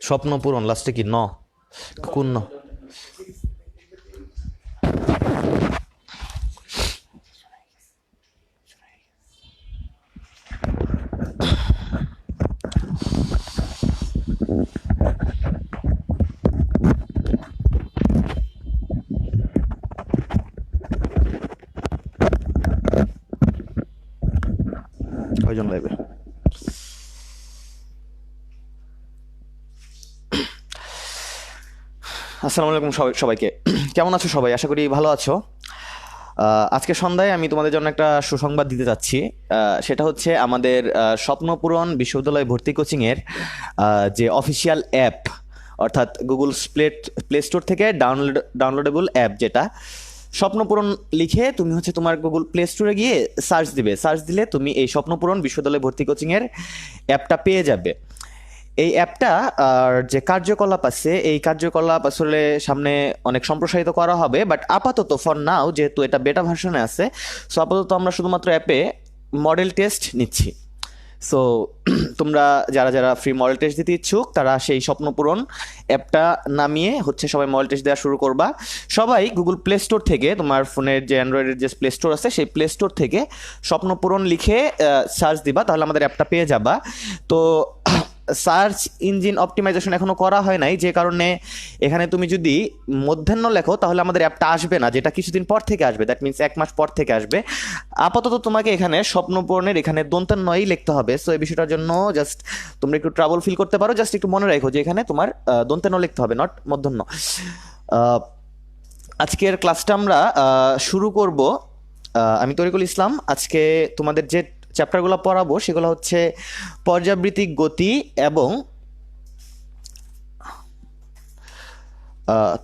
স্বপ্ন পূরণ লাস্টে কি ন কোন ন কয়জন লাইবে? আসসালামু আলাইকুম সবাইকে। কেমন আছো সবাই? আশা করি ভালো আছো। আজকে সন্ধ্যায় আমি তোমাদের জন্য একটা সুসংবাদ দিতে চাচ্ছি। সেটা হচ্ছে আমাদের স্বপ্নপূরণ বিশ্ববিদ্যালয় ভর্তি কোচিংয়ের যে অফিসিয়াল অ্যাপ, অর্থাৎ গুগল প্লে স্টোর থেকে ডাউনলোডেবল অ্যাপ, যেটা স্বপ্নপূরণ লিখে তুমি হচ্ছে তোমার গুগল প্লে স্টোরে গিয়ে সার্চ দিবে। সার্চ দিলে তুমি এই স্বপ্নপূরণ বিশ্ববিদ্যালয় ভর্তি কোচিংয়ের অ্যাপটা পেয়ে যাবে। এই অ্যাপটা আর যে কার্যকলাপ আছে, এই কার্যকলাপ আসলে সামনে অনেক সম্প্রসারিত করা হবে, বাট আপাতত ফর নাও যেহেতু এটা বেটা ভার্সনে আছে, সো আপাতত আমরা শুধুমাত্র অ্যাপে মডেল টেস্ট নিচ্ছি। সো তোমরা যারা যারা ফ্রি মডেল টেস্ট দিতে ইচ্ছুক তারা সেই স্বপ্নপূরণ অ্যাপটা নামিয়ে হচ্ছে সবাই মডেল টেস্ট দেওয়া শুরু করবা। সবাই গুগল প্লে স্টোর থেকে, তোমার ফোনের যে অ্যান্ড্রয়েডের যে প্লে স্টোর আছে সেই প্লে স্টোর থেকে স্বপ্নপূরণ লিখে সার্চ দিবা, তাহলে আমাদের অ্যাপটা পেয়ে যাবা। তো সার্চ ইঞ্জিন অপটিমাইজেশন এখনো করা হয় নাই, যে কারণে এখানে তুমি যদি মধ্যাহ্ন লেখো তাহলে আমাদের অ্যাপটা আসবে না, যেটা কিছুদিন পর থেকে আসবে। দ্যাট মিনস 1 মাস পর থেকে আসবে। আপাতত তোমাকে এখানে স্বপ্নপূরণের এখানে দন্তান্নয়ই লিখতে হবে। সো এই বিষয়টার জন্য জাস্ট তোমরা একটু ট্রাবল ফিল করতে পারো। জাস্ট একটু মনে রাখো যে এখানে তোমার দন্তান্ন লিখতে হবে, নট মধ্যাহ্ন। আজকের ক্লাসটা আমরা শুরু করব। আমি তরিকুল ইসলাম। আজকে তোমাদের যে চ্যাপ্টারগুলো পড়াবো সেগুলো হচ্ছে পর্যাবৃত্তিক গতি এবং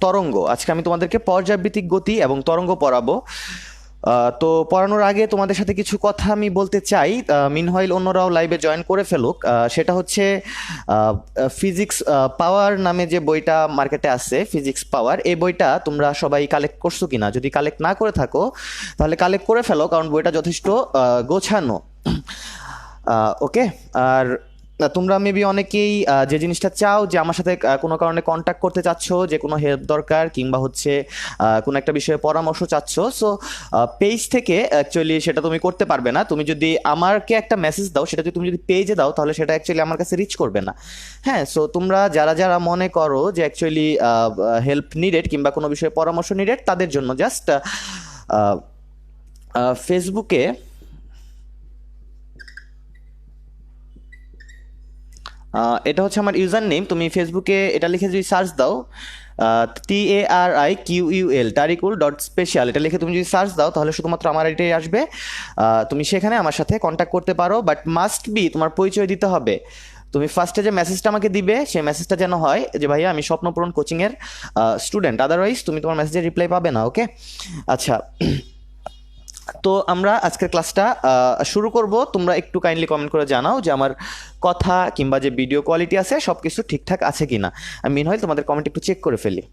তরঙ্গ। আজকে আমি তোমাদেরকে পর্যাবৃত্তিক গতি এবং তরঙ্গ পড়াবো। তো পড়ানোর আগে তোমাদের সাথে কিছু কথা আমি বলতে চাই, মিনহয়ল অন্যরাও লাইভে জয়েন করে ফেলুক। সেটা হচ্ছে ফিজিক্স পাওয়ার নামে যে বইটা মার্কেটে আছে, ফিজিক্স পাওয়ার, এই বইটা তোমরা সবাই কালেক্ট করছো কিনা? যদি কালেক্ট না করে থাকো তাহলে কালেক্ট করে ফেলো, কারণ বইটা যথেষ্ট গোছানো। ওকে। আর তোমরা মেবি অনেকেই যে জিনিসটা চাও যে আমার সাথে কোনো কারণে কন্ট্যাক্ট করতে চাচ্ছ, যে কোনো হেল্প দরকার কিংবা হচ্ছে কোনো একটা বিষয়ে পরামর্শ চাচ্ছ, সো পেজ থেকে অ্যাকচুয়ালি সেটা তুমি করতে পারবে না। তুমি যদি আমাকে একটা মেসেজ দাও, সেটা যদি তুমি যদি পেজে দাও তাহলে সেটা অ্যাকচুয়ালি আমার কাছে রিচ করবে না। হ্যাঁ, সো তোমরা যারা যারা মনে করো যে অ্যাকচুয়ালি হেল্প নিডেড কিংবা কোনো বিষয়ে পরামর্শ নিডেড, তাদের জন্য জাস্ট ফেসবুকে এটা হচ্ছে আমার ইউজার নেম। তুমি ফেসবুকে এটা লিখে যদি সার্চ দাও, TARIQUL tarikul.special, এটা লিখে তুমি যদি সার্চ দাও তাহলে শুধুমাত্র আমার এটাই আসবে। তুমি সেখানে আমার সাথে কন্ট্যাক্ট করতে পারো, বাট মাস্ট বি তোমার পরিচয় দিতে হবে। তুমি ফার্স্টে যে মেসেজটা আমাকে দিবে সেই মেসেজটা যেন হয় যে ভাইয়া আমি স্বপ্নপূরণ কোচিংয়ের স্টুডেন্ট, আদারওয়াইজ তুমি তোমার মেসেজের রিপ্লাই পাবে না। ওকে, আচ্ছা। তো আমরা আজকের ক্লাসটা শুরু করব। তোমরা একটু কাইন্ডলি কমেন্ট করে জানাও যে আমার কথা কিংবা যে ভিডিও কোয়ালিটি আছে সব কিছু ঠিকঠাক আছে কিনা। আমি মিনহয় তোমাদের কমেন্ট একটু চেক করে ফেলি।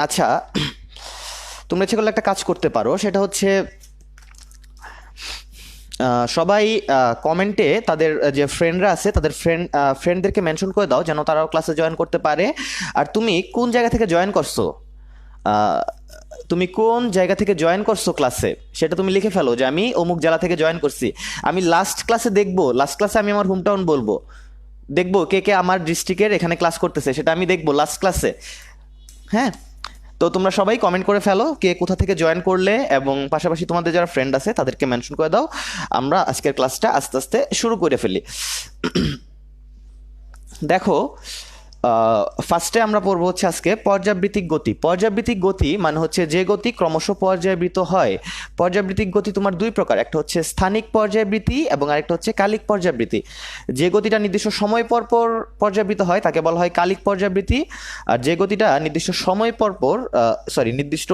আচ্ছা, তোমরা ইচ্ছে করলে একটা কাজ করতে পারো, সেটা হচ্ছে সবাই কমেন্টে তাদের যে ফ্রেন্ডরা আছে তাদের ফ্রেন্ডদেরকে মেনশন করে দাও যেন তারাও ক্লাসে জয়েন করতে পারে। আর তুমি কোন জায়গা থেকে জয়েন করছো, তুমি কোন জায়গা থেকে জয়েন করছো ক্লাসে সেটা তুমি লিখে ফেলো যে আমি অমুক জেলা থেকে জয়েন করছি। আমি লাস্ট ক্লাসে দেখবো, লাস্ট ক্লাসে আমি আমার হোম টাউন বলবো, দেখবো কে কে আমার ডিস্ট্রিক্টের এখানে ক্লাস করতেছে, সেটা আমি দেখবো লাস্ট ক্লাসে। হ্যাঁ, তো তোমরা সবাই কমেন্ট করে ফেলো কে কোথা থেকে জয়েন করলে, এবং পাশাপাশি তোমাদের যারা ফ্রেন্ড আছে তাদেরকে মেনশন করে দাও। আমরা আজকের ক্লাসটা আস্তে আস্তে শুরু করে ফেলি। দেখো, ফার্স্টে আমরা পড়বো হচ্ছে আজকে পর্যাবৃত্তিক গতি। পর্যাবৃত্তিক গতি মানে হচ্ছে যে গতি ক্রমশ পর্যায়বৃত্ত হয়। পর্যাবৃত্তিক গতি তোমার দুই প্রকার, একটা হচ্ছে স্থানিক পর্যায়বৃত্তি এবং আরেকটা হচ্ছে কালিক পর্যাবৃত্তি। যে গতিটা নির্দিষ্ট সময় পর পর পর্যাবৃত্ত হয় তাকে বলা হয় কালিক পর্যাবৃত্তি, আর যে গতিটা নির্দিষ্ট সময় পর পর নির্দিষ্ট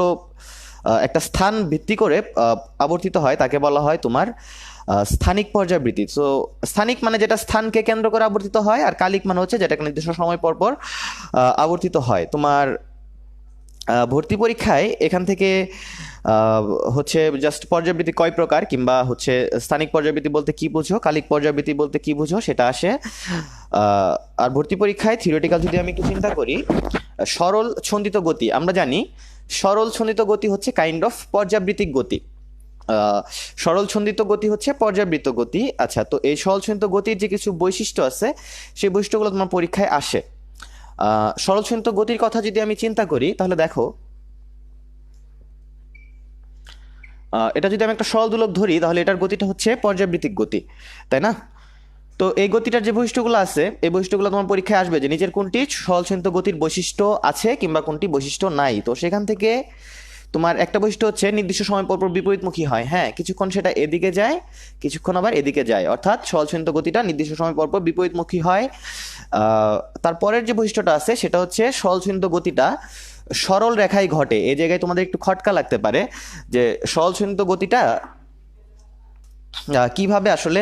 একটা স্থান ভিত্তি করে আবর্তিত হয় তাকে বলা হয় তোমার স্থানিক পর্যাবৃত্তি। তো স্থানিক মানে যেটা স্থানকে কেন্দ্র করে আবর্তিত হয়, আর কালিক মানে হচ্ছে যেটা নির্দিষ্ট সময় পর পর আবর্তিত হয়। তোমার ভর্তি পরীক্ষায় এখান থেকে হচ্ছে জাস্ট পর্যাবৃত্তি কয় প্রকার, কিংবা হচ্ছে স্থানিক পর্যাবৃত্তি বলতে কি বুঝো, কালিক পর্যাবৃত্তি বলতে কি বুঝো, সেটা আসে। আর ভর্তি পরীক্ষায় থিওরিটিক্যাল যদি আমি একটু চিন্তা করি, সরল ছন্দিত গতি, আমরা জানি সরল ছন্দিত গতি হচ্ছে কাইন্ড অফ পর্যাবৃত্তিক গতি। সরল ছন্দিত গতি হচ্ছে পর্যাবৃত্ত গতি। আচ্ছা, তো এই সরল ছন্দিত গতির যে কিছু বৈশিষ্ট্য আছে, সেই বৈশিষ্ট্যগুলো তোমার পরীক্ষায় আসে। সরল ছন্দিত গতির কথা যদি আমি চিন্তা করি, তাহলে দেখো এটা যদি আমি একটা সরল দোলক ধরি, তাহলে এটার গতিটা হচ্ছে পর্যাবৃত্তিক গতি, তাই না? তো এই গতিটার যে বৈশিষ্ট্যগুলো আছে, এই বৈশিষ্ট্যগুলো তোমার পরীক্ষায় আসবে যে নিচের কোনটি সরল ছন্দিত গতির বৈশিষ্ট্য আছে কিংবা কোনটি বৈশিষ্ট্য নাই। তো সেখান থেকে তোমার একটা বৈশিষ্ট্য হচ্ছে নির্দিষ্ট সময় পর পর বিপরীতমুখী হয়। হ্যাঁ, কিছুক্ষণ সেটা এদিকে যায়, কিছুক্ষণ আবার এদিকে যায়, অর্থাৎ সরল ছন্দিত গতিটা নির্দিষ্ট সময় পর পর বিপরীতমুখী হয়। তারপরের যে বৈশিষ্ট্যটা আছে সেটা হচ্ছে সরল ছন্দিত গতিটা সরল রেখায় ঘটে। এই জায়গায় তোমাদের একটু খটকা লাগতে পারে যে সরল ছন্দিত গতিটা কিভাবে আসলে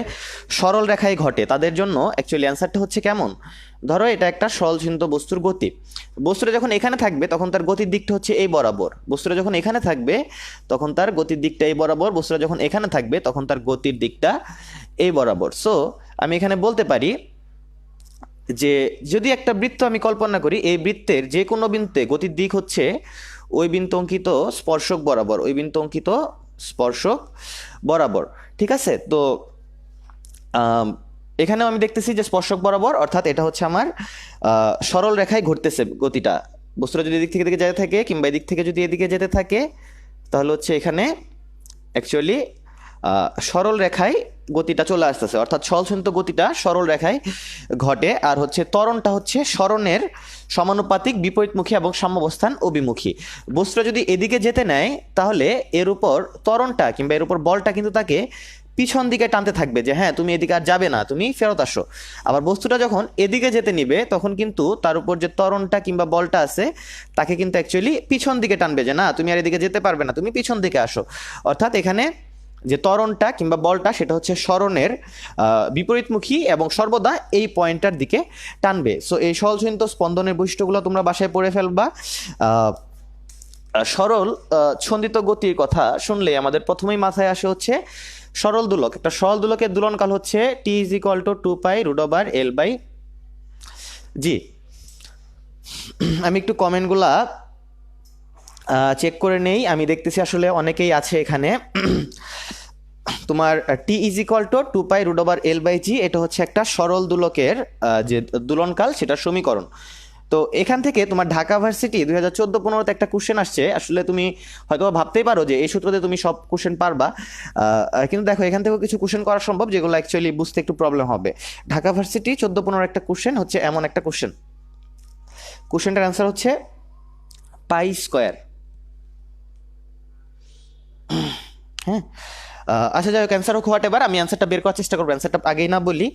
সরল রেখায় ঘটে। তাদের জন্য অ্যাকচুয়ালি অ্যান্সারটা হচ্ছে কেমন, ধরো এটা একটা সরল ছন্দিত বস্তুর গতি। বস্তুটা যখন এখানে থাকবে তখন তার গতির দিকটা হচ্ছে এই বরাবর, বস্তুটা যখন এখানে থাকবে তখন তার গতির দিকটা এই বরাবর, বস্তুটা যখন এখানে থাকবে তখন তার গতির দিকটা এই বরাবর। সো আমি এখানে বলতে পারি যে যদি একটা বৃত্ত আমি কল্পনা করি, এই বৃত্তের যে কোনো বিন্দুতে গতির দিক হচ্ছে ওই বিন্দু অঙ্কিত স্পর্শক বরাবর, ওই বিন্দু অঙ্কিত স্পর্শক বরাবর। ঠিক আছে, তো এখানেও আমি দেখতেছি যে স্পর্শক বরাবর, অর্থাৎ এটা হচ্ছে আমার সরল রেখায় ঘটতেছে গতিটা। বস্তুটা যদি এদিক থেকে এদিকে যেতে থাকে কিংবা এদিক থেকে যদি এদিকে যেতে থাকে, তাহলে হচ্ছে এখানে অ্যাকচুয়ালি সরল রেখায় গতিটা চলে আসতেছে, অর্থাৎ সরল ছন্দিত গতিটা সরল রেখায় ঘটে। আর হচ্ছে ত্বরণটা হচ্ছে সরণের সমানুপাতিক, বিপরীতমুখী এবং সাম্যাবস্থান অভিমুখী। বস্তুটা যদি এদিকে যেতে নেয়, তাহলে এর উপর ত্বরণটা কিংবা এর উপর বলটা কিন্তু তাকে পিছন দিকে টানতে থাকবে যে হ্যাঁ তুমি এদিকে আর যাবে না, তুমি ফেরত আসো। আবার বস্তুটা যখন এদিকে যেতে নিবে, তখন কিন্তু তার উপর যে ত্বরণটা কিংবা বলটা আছে তাকে কিন্তু অ্যাকচুয়ালি পিছন দিকে টানবে যে না তুমি আর এদিকে যেতে পারবে না, তুমি পিছন দিকে আসো। অর্থাৎ এখানে যে ত্বরণটা কিংবা বলটা সেটা হচ্ছে সরণের বিপরীতমুখী এবং সর্বদা এই পয়েন্টটার দিকে টানবে। সো এই সরল ছন্দিত স্পন্দনের বৈশিষ্ট্যগুলো তোমরা বাসায় পড়ে ফেলবা। সরল ছন্দিত গতির কথা শুনলে আমাদের প্রথমেই মাথায় আসে হচ্ছে সরল দোলক। একটা সরল দোলকের দোলনকাল হচ্ছে T=2π√L/g। আমি একটু কমেন্টগুলা চেক করে নেই, আমি দেখতেছি আসলে অনেকেই আছে এখানে। তোমার T=2π√L/g, এটা হচ্ছে একটা সরল দোলকের যে দোলনকাল সেটার সমীকরণ। তো এখান থেকে তোমার ঢাকা ভার্সিটি 2014-15-তে একটা কোশ্চেন আসছে। আসলে তুমি হয়তো ভাবতেই পারো যে এই সূত্রতে তুমি সব কোশ্চেন পারবা, কিন্তু দেখো এখান থেকেও কিছু কোশ্চেন করা সম্ভব যেগুলো অ্যাকচুয়ালি বুঝতে একটু প্রবলেম হবে। ঢাকা ভার্সিটি 14-15 একটা কোশ্চেন হচ্ছে এমন একটা কোশ্চেন, কোশ্চেনটার অ্যান্সার হচ্ছে π²। হ্যাঁ, আচ্ছা যাই হোক, অ্যান্সার হোক হোয়াট এভার, আমি অ্যান্সারটা বের করার চেষ্টা করবো, অ্যান্সারটা আগেই না বলি।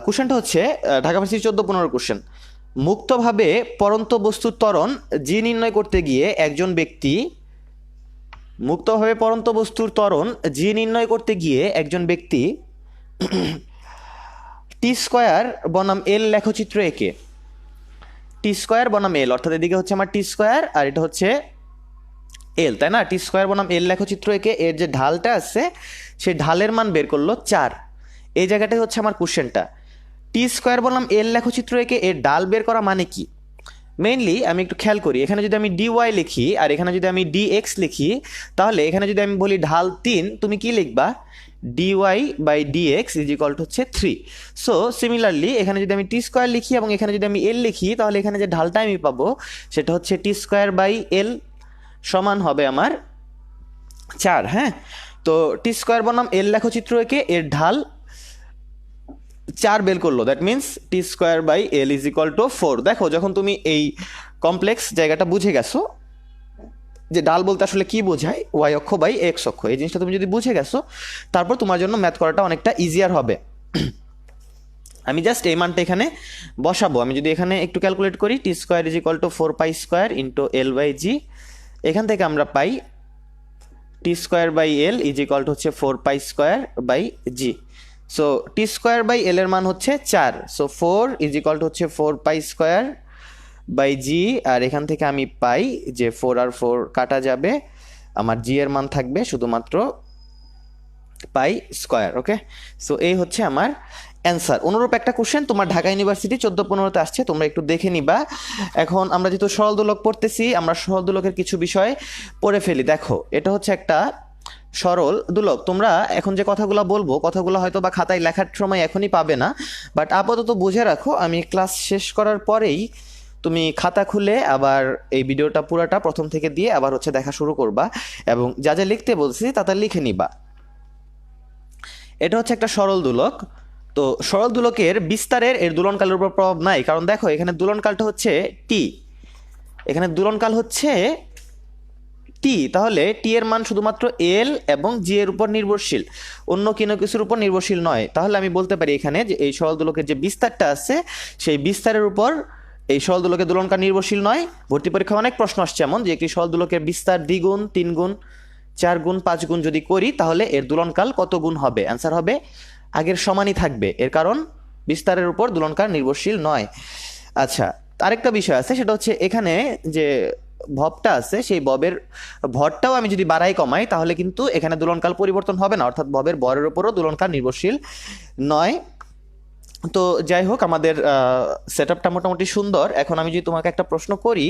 কোশ্চেনটা হচ্ছে ঢাকা ভার্সিটি 14-15 কোশ্চেন। মুক্তভাবে পরন্ত বস্তুর ত্বরণ জি নির্ণয় করতে গিয়ে একজন ব্যক্তি, মুক্তভাবে পরন্ত বস্তুর ত্বরণ জি নির্ণয় করতে গিয়ে একজন ব্যক্তি T² বনাম L লেখচিত্র এঁকে, T² বনাম L, অর্থাৎ এদিকে হচ্ছে আমার T² আর এটা হচ্ছে L, তাই না? T² বনাম L লেখচিত্র এঁকে এর যে ঢালটা আছে সেই ঢালের মান বের করলো 4। এই জায়গাটাই হচ্ছে আমার কোশ্চেনটা। T² বনাম L লেখচিত্র এঁকে এর ডাল বের করা মানে কি? মেইনলি আমি একটু খেয়াল করি, এখানে যদি আমি dy লিখি আর এখানে যদি আমি dx লিখি, তাহলে এখানে যদি আমি বলি ঢাল 3, তুমি কি লিখবা? dy/dx হচ্ছে 3। সো সিমিলারলি এখানে যদি আমি T² লিখি এবং এখানে যদি আমি L লিখি, তাহলে এখানে যে ঢালটা আমি পাবো সেটা হচ্ছে T²/L সমান হবে আমার 4। হ্যাঁ, তো T² বনাম L লেখচিত্র এঁকে এর ঢাল 4 বের করলো, দ্যাট মিনস T²/L = 4। দেখো যখন তুমি এই কমপ্লেক্স জায়গাটা বুঝে গেছো যে ডাল বলতে আসলে কি বোঝায়, y অক্ষ বাই x অক্ষ, এই জিনিসটা তুমি যদি বুঝে গেছো, তারপর তোমার জন্য ম্যাথ করাটা অনেকটা ইজিয়ার হবে। আমি জাস্ট এই মানটা এখানে বসাবো। আমি যদি এখানে একটু ক্যালকুলেট করি, T² = 4π² × L/g, এখান থেকে আমরা পাই T square by L is equal to হচ্ছে 4 pi square by g. So T square by L এর মান হচ্ছে 4, সো 4 ইজ ইকাল টু হচ্ছে 4 পাই স্কোয়ার বাই জি। আর এখান থেকে আমি পাই যে 4 আর 4 কাটা যাবে, আমার জি এর মান থাকবে শুধুমাত্র পাই স্কোয়ার। ওকে, সো এই হচ্ছে আমার অ্যান্সার। অনুরূপ একটা কোশ্চেন তোমার ঢাকা ইউনিভার্সিটি 14-15-তে আসছে, তোমরা একটু দেখে নিবা। এখন আমরা যেহেতু সরল দোলক পড়তেছি, আমরা সরল দোলকের কিছু বিষয় পড়ে ফেলি। দেখো, এটা হচ্ছে একটা সরল দোলক। তোমরা এখন যে কথাগুলো বলবো, কথাগুলো হয়তো বা খাতায় লেখার সময় এখনই পাবে না, বাট আপাতত বুঝে রাখো, আমি ক্লাস শেষ করার পরেই তুমি খাতা খুলে আবার এই ভিডিওটা পুরাটা প্রথম থেকে দিয়ে আবার হচ্ছে দেখা শুরু করবা, এবং যা যা লিখতে বলছি তা লিখে নিবা। এটা হচ্ছে একটা সরল দোলক। তো সরল দোলকের বিস্তারের এর দোলনকালের উপর প্রভাব নাই, কারণ দেখো এখানে দোলনকালটা হচ্ছে টি, এখানে দোলনকাল হচ্ছে টি, তাহলে টি এর মান শুধুমাত্র এল এবং জি এর উপর নির্ভরশীল, অন্য কোনো কিছুর উপর নির্ভরশীল নয়। তাহলে আমি বলতে পারি এখানে যে এই সরল দোলকের যে বিস্তারটা আছে, সেই বিস্তারের উপর এই সরল দোলকের দোলনকাল নির্ভরশীল নয়। ভর্তি পরীক্ষায় অনেক প্রশ্ন আসছে এমন যে একটি সরল দোলকের বিস্তার 2 গুণ, 3 গুণ, 4 গুণ, 5 গুণ যদি করি তাহলে এর দোলনকাল কত গুণ হবে? অ্যান্সার হবে আগের সমানই থাকবে, এর কারণ বিস্তারের উপর দোলনকাল নির্ভরশীল নয়। আচ্ছা, আরেকটা বিষয় আছে, সেটা হচ্ছে এখানে যে ভবটা আছে, সেই ভবের ভরটাও আমি যদি বাড়াই কমাই তাহলে কিন্তু এখানে দোলনকাল পরিবর্তন হবে না, অর্থাৎ ভবের ভরের উপরও দোলনকাল নির্ভরশীল নয়। তো যাই হোক, আমাদের সেট আপটা মোটামুটি সুন্দর। এখন আমি যদি তোমাকে একটা প্রশ্ন করি,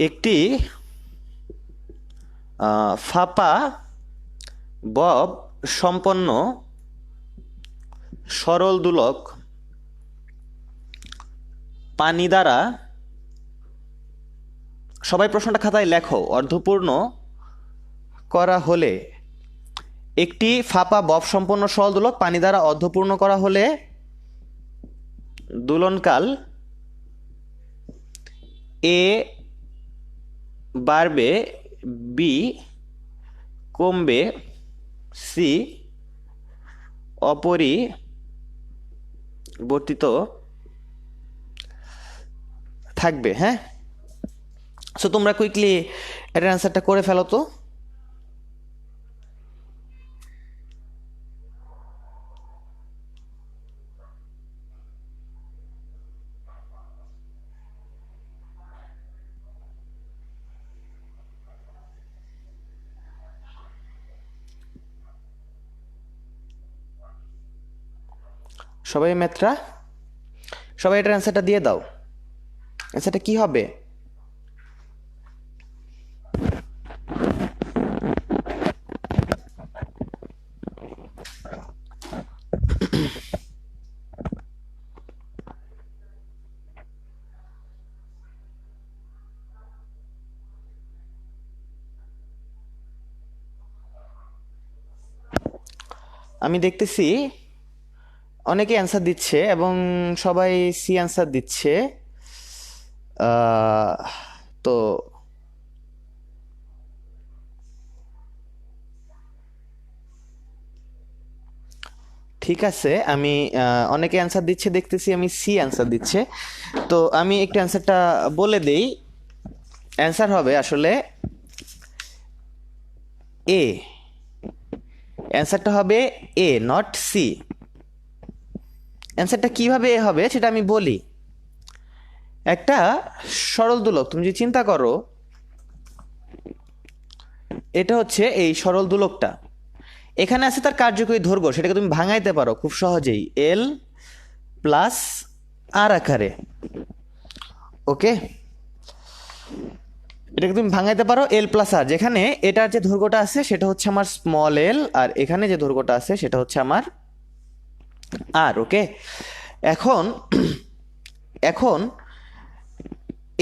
একটি ফাঁপা বব সম্পন্ন সরল দোলক পানি দ্বারা, সবাই প্রশ্নটা খাতায় লেখো, অর্ধপূর্ণ করা হলে, একটি ফাঁপা বব সম্পন্ন সরল দোলক পানি দ্বারা অর্ধপূর্ণ করা হলে দোলনকাল এ বাড়বে, বি কমবে, সি অপরিবর্তিত থাকবে। হ্যাঁ, সো তোমরা কুইকলি এটার অ্যান্সারটা করে ফেলো তো। সবাই মেত্রা, সবাই এটার অ্যান্সারটা দিয়ে দাও। অ্যান্সারটা কি হবে? আমি দেখতেছি অনেকে অ্যান্সার দিচ্ছে এবং সবাই সি অ্যান্সার দিচ্ছে। তো ঠিক আছে, আমি অনেকে অ্যান্সার দিচ্ছে দেখতেছি, আমি সি অ্যান্সার দিচ্ছে। তো আমি একটু অ্যান্সারটা বলে দেই। অ্যান্সার হবে আসলে এ, অ্যান্সারটা হবে এ, নট সি। অ্যান্সারটা কিভাবে এ হবে সেটা আমি বলি। একটা সরল দোলক তুমি যদি চিন্তা করো, এটা হচ্ছে এই সরল দোলকটা, এখানে আছে তার কার্যকরী দৈর্ঘ্য, সেটাকে তুমি ভাঙাইতে পারো খুব সহজেই এল প্লাস আর আকারে। ওকে, এটাকে তুমি ভাঙাইতে পারো এল প্লাস আর, যেখানে এটার যে দৈর্ঘ্যটা আছে সেটা হচ্ছে আমার স্মল এল, আর এখানে যে দৈর্ঘ্যটা আছে সেটা হচ্ছে আমার আর। ওকে, এখন এখন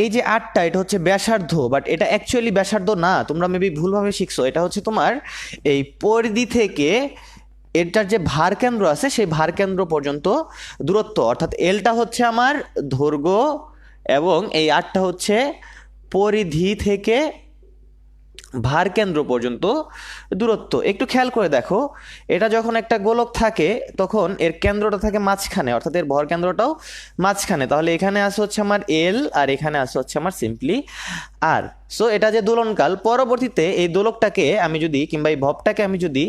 এই যে আরটা, এটা হচ্ছে ব্যাসার্ধ, বাট এটা অ্যাকচুয়ালি ব্যাসার্ধ না, তোমরা মেবি ভুলভাবে শিখছো। এটা হচ্ছে তোমার এই পরিধি থেকে এটার যে ভার কেন্দ্র আছে সেই ভার কেন্দ্র পর্যন্ত দূরত্ব, অর্থাৎ এলটা হচ্ছে আমার দৈর্ঘ্য এবং এই আরটা হচ্ছে পরিধি থেকে ভার কেন্দ্র পর্যন্ত দূরত্ব। একটু খেয়াল করে দেখো, এটা যখন একটা গোলক থাকে তখন এর কেন্দ্রটা থাকে মাঝখানে, অর্থাৎ এর ভর কেন্দ্রটাও মাঝখানে। তাহলে এখানে আসে হচ্ছে আমার এল, আর এখানে আসে হচ্ছে আমার সিম্পলি আর। সো এটা যে দোলনকাল, পরবর্তীতে এই দোলকটাকে আমি যদি, কিংবা এই ভবটাকে আমি যদি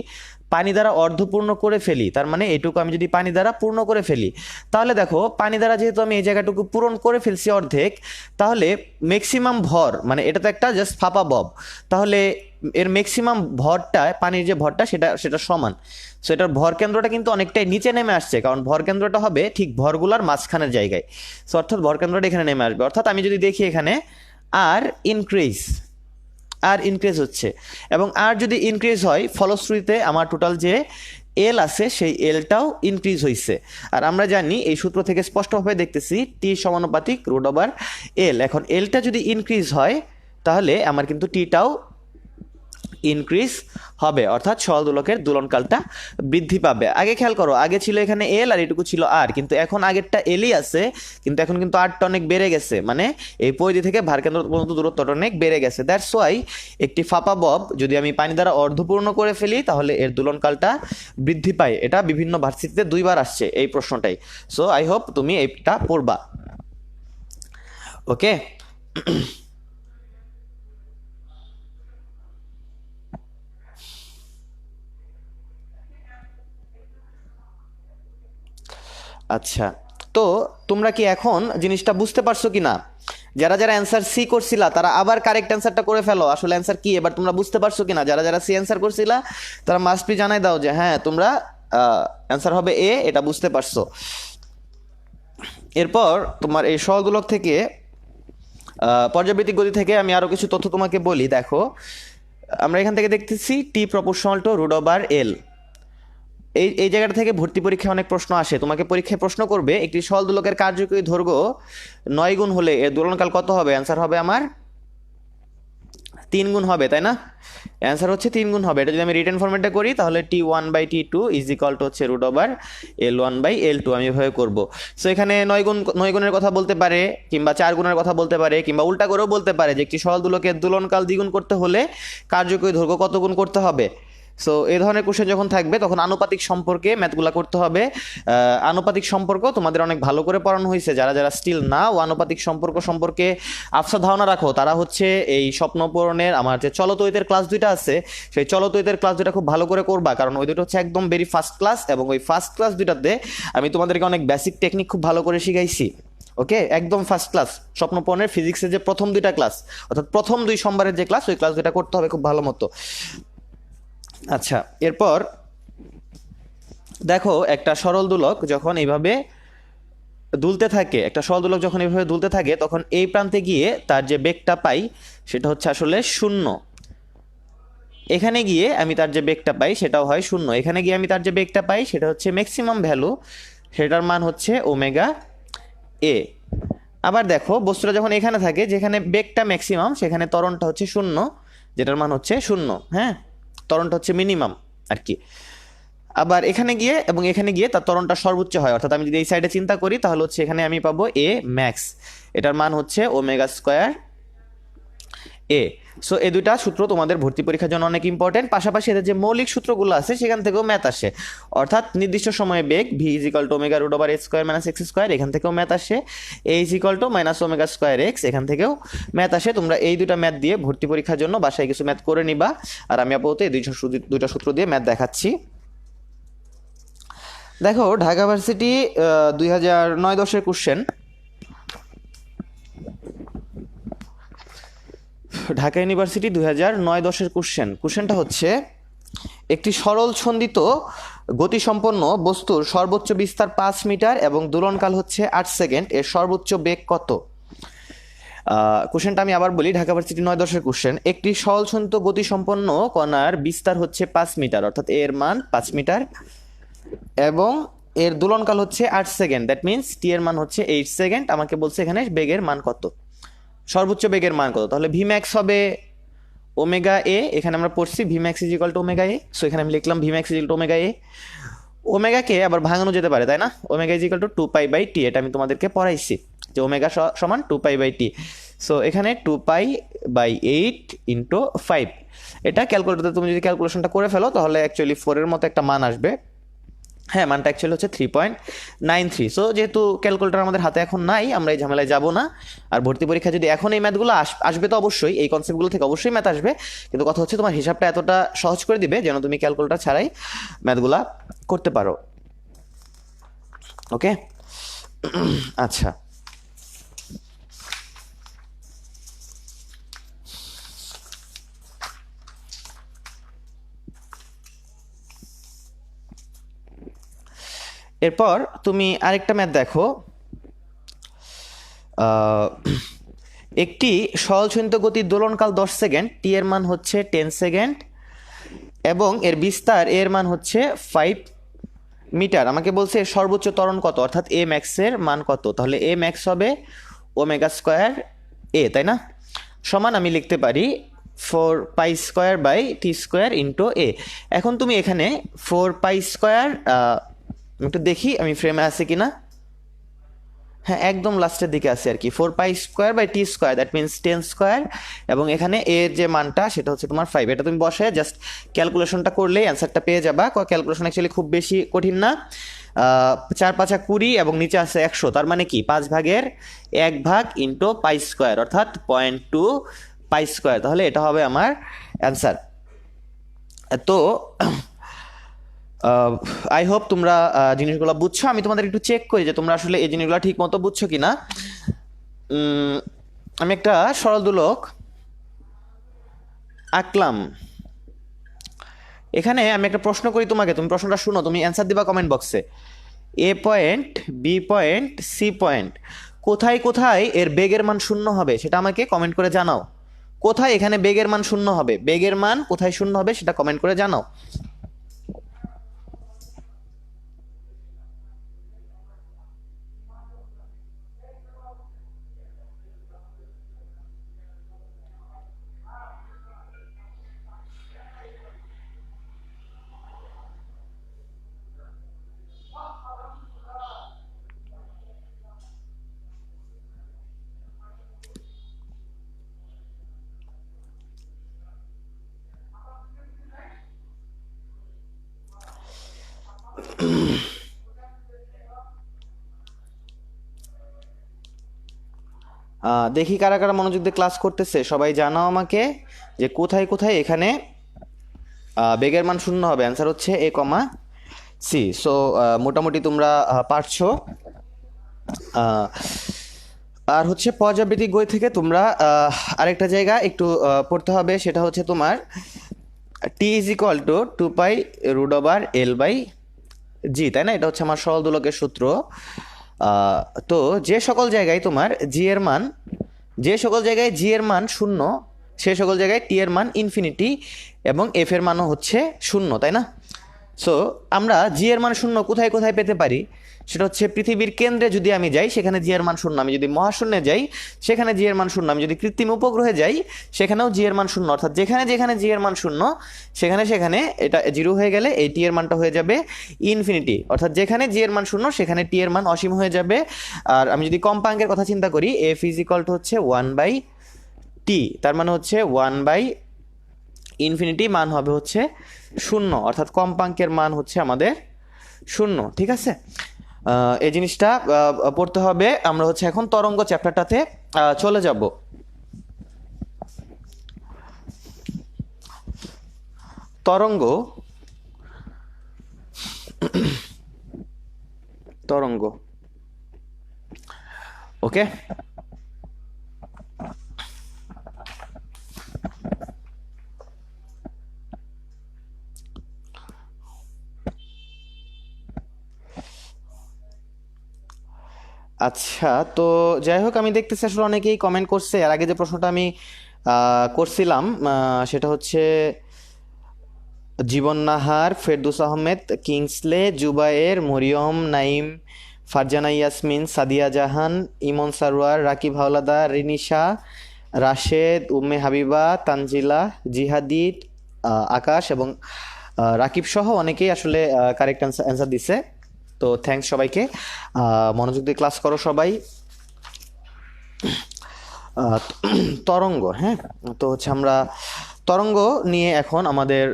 পানি দ্বারা অর্ধপূর্ণ করে ফেলি, তার মানে এটুকু আমি যদি পানি দ্বারা পূর্ণ করে ফেলি, তাহলে দেখো পানি দ্বারা যেহেতু আমি এই জায়গাটুকু পূরণ করে ফেলছি অর্ধেক, তাহলে ম্যাক্সিমাম ভর, মানে এটা তো একটা জাস্ট ফাঁপা বব, তাহলে এর ম্যাক্সিমাম ভরটা, পানির যে ভরটা সেটা সেটা সমান। সো এটার ভর কেন্দ্রটা কিন্তু অনেকটাই নিচে নেমে আসছে, কারণ ভর কেন্দ্রটা হবে ঠিক ভরগুলার মাঝখানের জায়গায়। সো অর্থাৎ ভর কেন্দ্রটা এখানে নেমে আসবে। অর্থাৎ আমি যদি দেখি এখানে আর ইনক্রিজ হচ্ছে, এবং আর যদি ইনক্রিজ হয়, ফলশ্রুতিতে আমার টোটাল যে এল আছে সেই এলটাও ইনক্রিজ হয়েছে। আর আমরা জানি এই সূত্র থেকে স্পষ্টভাবে দেখতেছি টি সমানুপাতিক √এল। এখন এলটা যদি ইনক্রিজ হয় তাহলে আমার কিন্তু টিটাও ইনক্রিজ হবে, অর্থাৎ সরল দোলকের দোলনকালটা বৃদ্ধি পাবে। আগে খেয়াল করো, আগে ছিল এখানে এল আর এটুকু ছিল আর, কিন্তু এখন আগেরটা এলই আছে, কিন্তু এখন কিন্তু আরটা অনেক বেড়ে গেছে, মানে এই পরিধি থেকে ভারকেন্দ্র পর্যন্ত দূরত্বটা অনেক বেড়ে গেছে। দ্যাটস ওয়াই একটি ফাঁপা বব যদি আমি পানি দ্বারা অর্ধপূর্ণ করে ফেলি তাহলে এর দোলনকালটা বৃদ্ধি পায়। এটা বিভিন্ন ভার্সিটিতে 2বার আসছে এই প্রশ্নটাই। সো আই হোপ তুমি এইটা পড়বা। ওকে। আচ্ছা, তো তোমরা কি এখন জিনিসটা বুঝতে পারছো কি না? যারা যারা অ্যান্সার সি করছিলা তারা আবার কারেক্ট অ্যান্সারটা করে ফেলো। আসলে অ্যান্সার কি এবার তোমরা বুঝতে পারছো কিনা? যারা যারা সি অ্যান্সার করছিলা তারা মাস্ট বি জানাই দাও যে হ্যাঁ তোমরা অ্যান্সার হবে এ, এটা বুঝতে পারছো। এরপর তোমার এই সরল দোলক থেকে পর্যাবৃত্তিক গতি থেকে আমি আরো কিছু তথ্য তোমাকে বলি। দেখো, আমরা এখান থেকে দেখতেছি টি প্রপোর্শনাল টু √এল। এই জায়গাটা থেকে ভর্তি পরীক্ষায় অনেক প্রশ্ন আসে। তোমাকে পরীক্ষায় প্রশ্ন করবে একটি সরল দোলকের কার্যকরী দৈর্ঘ্য 9 গুণ হলে এর দোলনকাল কত হবে? অ্যান্সার হবে আমার 3 গুণ হবে, তাই না? অ্যান্সার হচ্ছে 3 গুণ হবে। এটা যদি আমি রিটেন ফরম্যাটে করি তাহলে T1/T2 হচ্ছে √L1/L2। আমি এভাবে করবো। সো এখানে 9 গুণের কথা বলতে পারে, কিংবা 4 গুণের কথা বলতে পারে, কিংবা উল্টা করেও বলতে পারে যে একটি সরল দোলকের দোলনকাল দ্বিগুণ করতে হলে কার্যকরী দৈর্ঘ্য কত গুণ করতে হবে। সো এই ধরনের কোশ্চেন যখন থাকবে তখন আনুপাতিক সম্পর্কে ম্যাথগুলো করতে হবে। আনুপাতিক সম্পর্ক তোমাদের অনেক ভালো করে পড়ানো হয়েছে। যারা যারা স্টিল নাও আনুপাতিক সম্পর্ক সম্পর্কে আফসা ধারণা রাখো, তারা হচ্ছে এই স্বপ্ন পূরণের আমার যে চলতৈতের ক্লাস 2টা আছে, সেই চলতৈতের ক্লাস 2টা খুব ভালো করে করবা, কারণ ওই দুটো হচ্ছে একদম ভেরি ফার্স্ট ক্লাস, এবং ওই ফার্স্ট ক্লাস 2টাতে আমি তোমাদেরকে অনেক বেসিক টেকনিক খুব ভালো করে শিখাইছি। ওকে, একদম ফার্স্ট ক্লাস স্বপ্ন পূরণের ফিজিক্সের যে প্রথম 2টা ক্লাস, অর্থাৎ প্রথম 2 সোমবারের যে ক্লাস, ওই ক্লাস 2টা করতে হবে খুব ভালো মতো। আচ্ছা, এরপর দেখো একটা সরল দোলক যখন এইভাবে দুলতে থাকে, তখন এই প্রান্তে গিয়ে তার যে বেগটা পাই সেটা হচ্ছে আসলে 0। এখানে গিয়ে আমি তার যে বেগটা পাই সেটাও হয় 0। এখানে গিয়ে আমি তার যে বেগটা পাই সেটা হচ্ছে ম্যাক্সিমাম ভ্যালু, সেটার মান হচ্ছে ω/a। আবার দেখো বস্তুটা যখন এখানে থাকে, যেখানে বেগটা ম্যাক্সিমাম সেখানে ত্বরণটা হচ্ছে 0, যেটার মান হচ্ছে 0। হ্যাঁ, ত্বরণটা হচ্ছে মিনিমাম আর কি। আবার এখানে গিয়ে এবং এখানে গিয়ে তার ত্বরণটা সর্বোচ্চ হয়। অর্থাৎ আমি যদি এই সাইডে চিন্তা করি তাহলে হচ্ছে এখানে আমি পাবো a ম্যাক্স, এটার মান হচ্ছে ω²a। সো এই দুইটা সূত্র তোমাদের ভর্তি পরীক্ষার জন্য অনেক ইম্পর্টেন্ট। পাশাপাশি এদের যে মৌলিক সূত্রগুলো আছে সেখান থেকেও ম্যাথ আসে। অর্থাৎ নির্দিষ্ট সময়ে বেগ v ω√h²-x², এখান থেকেও ম্যাথ আসে। a ω²x, এখান থেকেও ম্যাথ আসে। তোমরা এই দুইটা ম্যাথ দিয়ে ভর্তি পরীক্ষার জন্য বাসায় কিছু ম্যাথ করে নিবা। আর আমি আপাতত এই দুইটা সূত্র দিয়ে ম্যাথ দেখাচ্ছি। দেখো, Dhaka varsity 2009-10 question. Dhaka university 2009-10 কোশ্চেনটা হচ্ছে একটি সরল ছন্দিত গতিসম্পন্ন বস্তুর সর্বোচ্চ বিস্তার 5 মিটার এবং দোলনকাল হচ্ছে 8 সেকেন্ড, এর সর্বোচ্চ বেগ কত? কোশ্চেনটা আমি আবার বলি, ঢাকা ভার্সিটি 9-10 কোশ্চেন। একটি সরল ছন্দিত গতিসম্পন্ন কণার বিস্তার হচ্ছে 5 মিটার, অর্থাৎ এর মান 5 মিটার, এবং এর দোলনকাল হচ্ছে 8 সেকেন্ড। দ্যাট মিনস টি এর মান হচ্ছে 8 সেকেন্ড। আমাকে বলছে এখানে বেগের মান কত, সর্বোচ্চ বেগের মান কত। তাহলে ভি ম্যাক্স হবে ω/a। এখানে আমরা পড়ছি ভি ম্যাক্স ω/a। সো এখানে আমি লিখলাম ভি ম্যাক্স ω/a। ওমেগাকে আবার ভাঙানো যেতে পারে, তাই না? ω = 2π/t। এটা আমি তোমাদেরকে পড়াইছি যে ω সমান 2π/t। সো এখানে 2π/8 ইন্টু 5, এটা ক্যালকুলেটরে তুমি যদি ক্যালকুলেশনটা করে ফেলো তাহলে অ্যাকচুয়ালি 4-এর মতো একটা মান আসবে। হ্যাঁ, মানটা অ্যাকচুয়ালি হচ্ছে 3.93। সো যেহেতু ক্যালকুলেটর আমাদের হাতে এখন নাই, আমরা এই ঝামেলায় যাব না। আর ভর্তি পরীক্ষা যদি এখন এই ম্যাথগুলো আসবে তো অবশ্যই, এই কনসেপ্টগুলো থেকে অবশ্যই ম্যাথ আসবে, কিন্তু কথা হচ্ছে তোমার হিসাবটা এতটা সহজ করে দিবে যেন তুমি ক্যালকুলেটর ছাড়াই ম্যাথগুলা করতে পারো। ওকে, আচ্ছা। এরপর তুমি আরেকটা ম্যাথ দেখো। একটি সহজসিন্ত গতির দোলনকাল 10 সেকেন্ড, টি এর মান হচ্ছে 10 সেকেন্ড এবং এর বিস্তার এর মান হচ্ছে 5 মিটার। আমাকে বলছে এর সর্বোচ্চ ত্বরণ কত, অর্থাৎ এ ম্যাক্সের মান কত। তাহলে এ ম্যাক্স হবে ওমেগা স্কোয়ার এ, তাই না? সমান আমি লিখতে পারি 4π² ইন্টু এ। এখন তুমি এখানে 4π², একটু দেখি আমি ফ্রেমে আছে কিনা। হ্যাঁ, একদম লাস্টের দিকে আছে আর কি। 4π²/t², দ্যাট মিনস 10², এবং এখানে এর যে মানটা সেটা হচ্ছে তোমার 5। এটা তুমি বসে জাস্ট ক্যালকুলেশনটা করলেই অ্যান্সারটা পেয়ে যাবা। ক্যালকুলেশন অ্যাকচুয়ালি খুব বেশি কঠিন না। 4×5 20 এবং নিচে আছে 100, তার মানে কি 5/1 ইন্টু π², অর্থাৎ 0.2 π²। তাহলে এটা হবে আমার অ্যান্সার। তো আই হোপ তোমরা জিনিসগুলো বুঝছো। আমি তোমাদের একটু চেক করি যে তোমরা আসলে এই জিনিসগুলো ঠিক মতো বুঝছো কিনা। আমি একটা সরল দোলক আঁকলাম। এখানে আমি একটা প্রশ্ন করি তোমাকে, তুমি প্রশ্নটা শুনো, তুমি অ্যান্সার দিবা কমেন্ট বক্সে। A point, B point, C point, কোথায় কোথায় এর বেগের মান শূন্য হবে সেটা আমাকে কমেন্ট করে জানাও। কোথায় এখানে বেগের মান শূন্য হবে, বেগের মান কোথায় শূন্য হবে সেটা কমেন্ট করে জানাও। দেখি কারা কারা মনোযোগ দিয়ে ক্লাস করতেছে, সবাই জানাও আমাকে যে কোথায় কোথায় এখানে বেগের মান শূন্য হবে। অ্যান্সার হচ্ছে এ কমা সি। সো মোটামুটি তোমরা পারছো। আর হচ্ছে পর্যাবৃত্তিক বই থেকে তোমরা আরেকটা জায়গা একটু পড়তে হবে, সেটা হচ্ছে তোমার টি ইজ ইকুয়াল টু 2π√L/g, তাই না? এটা হচ্ছে আমার সরল দোলকের সূত্র। তো যে সকল জায়গায় তোমার জি এর মান, যে সকল জায়গায় জি এর মান শূন্য, সে সকল জায়গায় টি এর মান ইনফিনিটি এবং এফ এর মানও হচ্ছে শূন্য, তাই না? সো আমরা জি এর মান শূন্য কোথায় কোথায় পেতে পারি, সেটা হচ্ছে পৃথিবীর কেন্দ্রে যদি আমি যাই সেখানে জি এর মান শূন্য, আমি যদি মহাশূন্যে যাই সেখানে জি এর মান শূন্য, আমি যদি কৃত্রিম উপগ্রহে যাই সেখানেও জি এর মান শূন্য। অর্থাৎ যেখানে যেখানে জি এর মান শূন্য সেখানে সেখানে এটা জিরো হয়ে গেলে এই টি এর মানটা হয়ে যাবে ইনফিনিটি। অর্থাৎ যেখানে জি এর মান শূন্য সেখানে টি এর মান অসীম হয়ে যাবে। আর আমি যদি কম্পাঙ্কের কথা চিন্তা করি, এফ ইজ ইকুয়াল টু হচ্ছে 1/t, তার মানে হচ্ছে 1/ইনফিনিটি, মান হবে হচ্ছে শূন্য, অর্থাৎ কম্পাঙ্কের মান হচ্ছে আমাদের শূন্য। ঠিক আছে, এই জিনিসটা পড়তে হবে। আমরা হচ্ছে এখন তরঙ্গ চ্যাপ্টারটাতে চলে যাব। তরঙ্গ, তরঙ্গ, ওকে। আচ্ছা, তো যাই হোক, আমি দেখতেছি আসলে অনেকেই কমেন্ট করছে। এর আগে যে প্রশ্নটা আমি করছিলাম সেটা হচ্ছে জীবন নাহার, ফেরদৌস আহমেদ, কিংসলে, জুবায়ের, মরিয়ম, নাইম, ফারজানা ইয়াসমিন, সাদিয়া জাহান, ইমন সারোয়ার, রাকিব হাওলাদার, রিনিশা, রাশেদ, উম্মে হাবিবা, তানজিলা, জিহাদি, আকাশ এবং রাকিব সহ অনেকেই আসলে কারেক্ট অ্যান্সার দিছে। তো থ্যাঙ্কস সবাইকে। মনোযোগ দিয়ে ক্লাস করো সবাই। আহ, তরঙ্গ। হ্যাঁ, তো হচ্ছে আমরা তরঙ্গ নিয়ে এখন আমাদের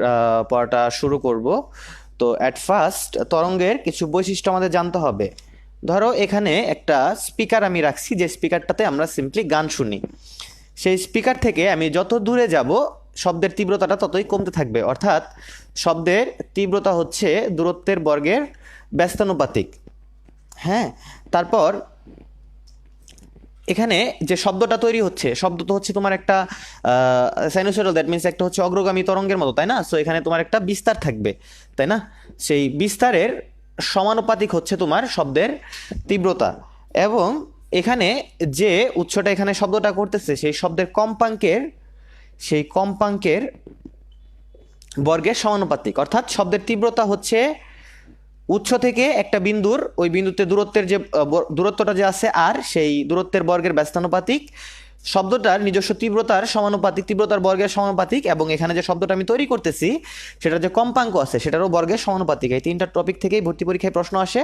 পড়াটা শুরু করব। তো অ্যাট ফার্স্ট তরঙ্গের কিছু বৈশিষ্ট্য আমাদের জানতে হবে। ধরো এখানে একটা স্পিকার আমি রাখছি, যে স্পিকারটাতে আমরা সিম্পলি গান শুনি। সেই স্পিকার থেকে আমি যত দূরে যাব শব্দের তীব্রতাটা ততই কমতে থাকবে, অর্থাৎ শব্দের তীব্রতা হচ্ছে দূরত্বের বর্গের ব্যস্তানুপাতিক। হ্যাঁ, তারপর এখানে যে শব্দটা তৈরি হচ্ছে, শব্দ তো হচ্ছে তোমার একটা সাইনোসয়েডাল, দ্যাট মিনস একটা হচ্ছে অগ্রগামী তরঙ্গের মতো, তাই না? সো এখানে তোমার একটা বিস্তার থাকবে, তাই না? সেই বিস্তারের সমানুপাতিক হচ্ছে তোমার শব্দের তীব্রতা। এবং এখানে যে উৎসটা এখানে শব্দটা করতেছে সেই শব্দের কম্পাঙ্কের বর্গের সমানুপাতিক, অর্থাৎ শব্দের তীব্রতা হচ্ছে উৎস থেকে একটা বিন্দুর, ওই বিন্দুতে দূরত্বের যে দূরত্বটা যে আছে আর সেই দূরত্বের বর্গের ব্যস্তানুপাতিক, শব্দটার নিজস্ব তীব্রতার সমানুপাতিক, তীব্রতার বর্গের সমানুপাতিক, এবং এখানে যে শব্দটা আমি তৈরি করতেছি সেটার যে কম্পাঙ্ক আছে সেটারও বর্গের সমানুপাতিক। এই তিনটা টপিক থেকেই ভর্তি পরীক্ষায় প্রশ্ন আসে,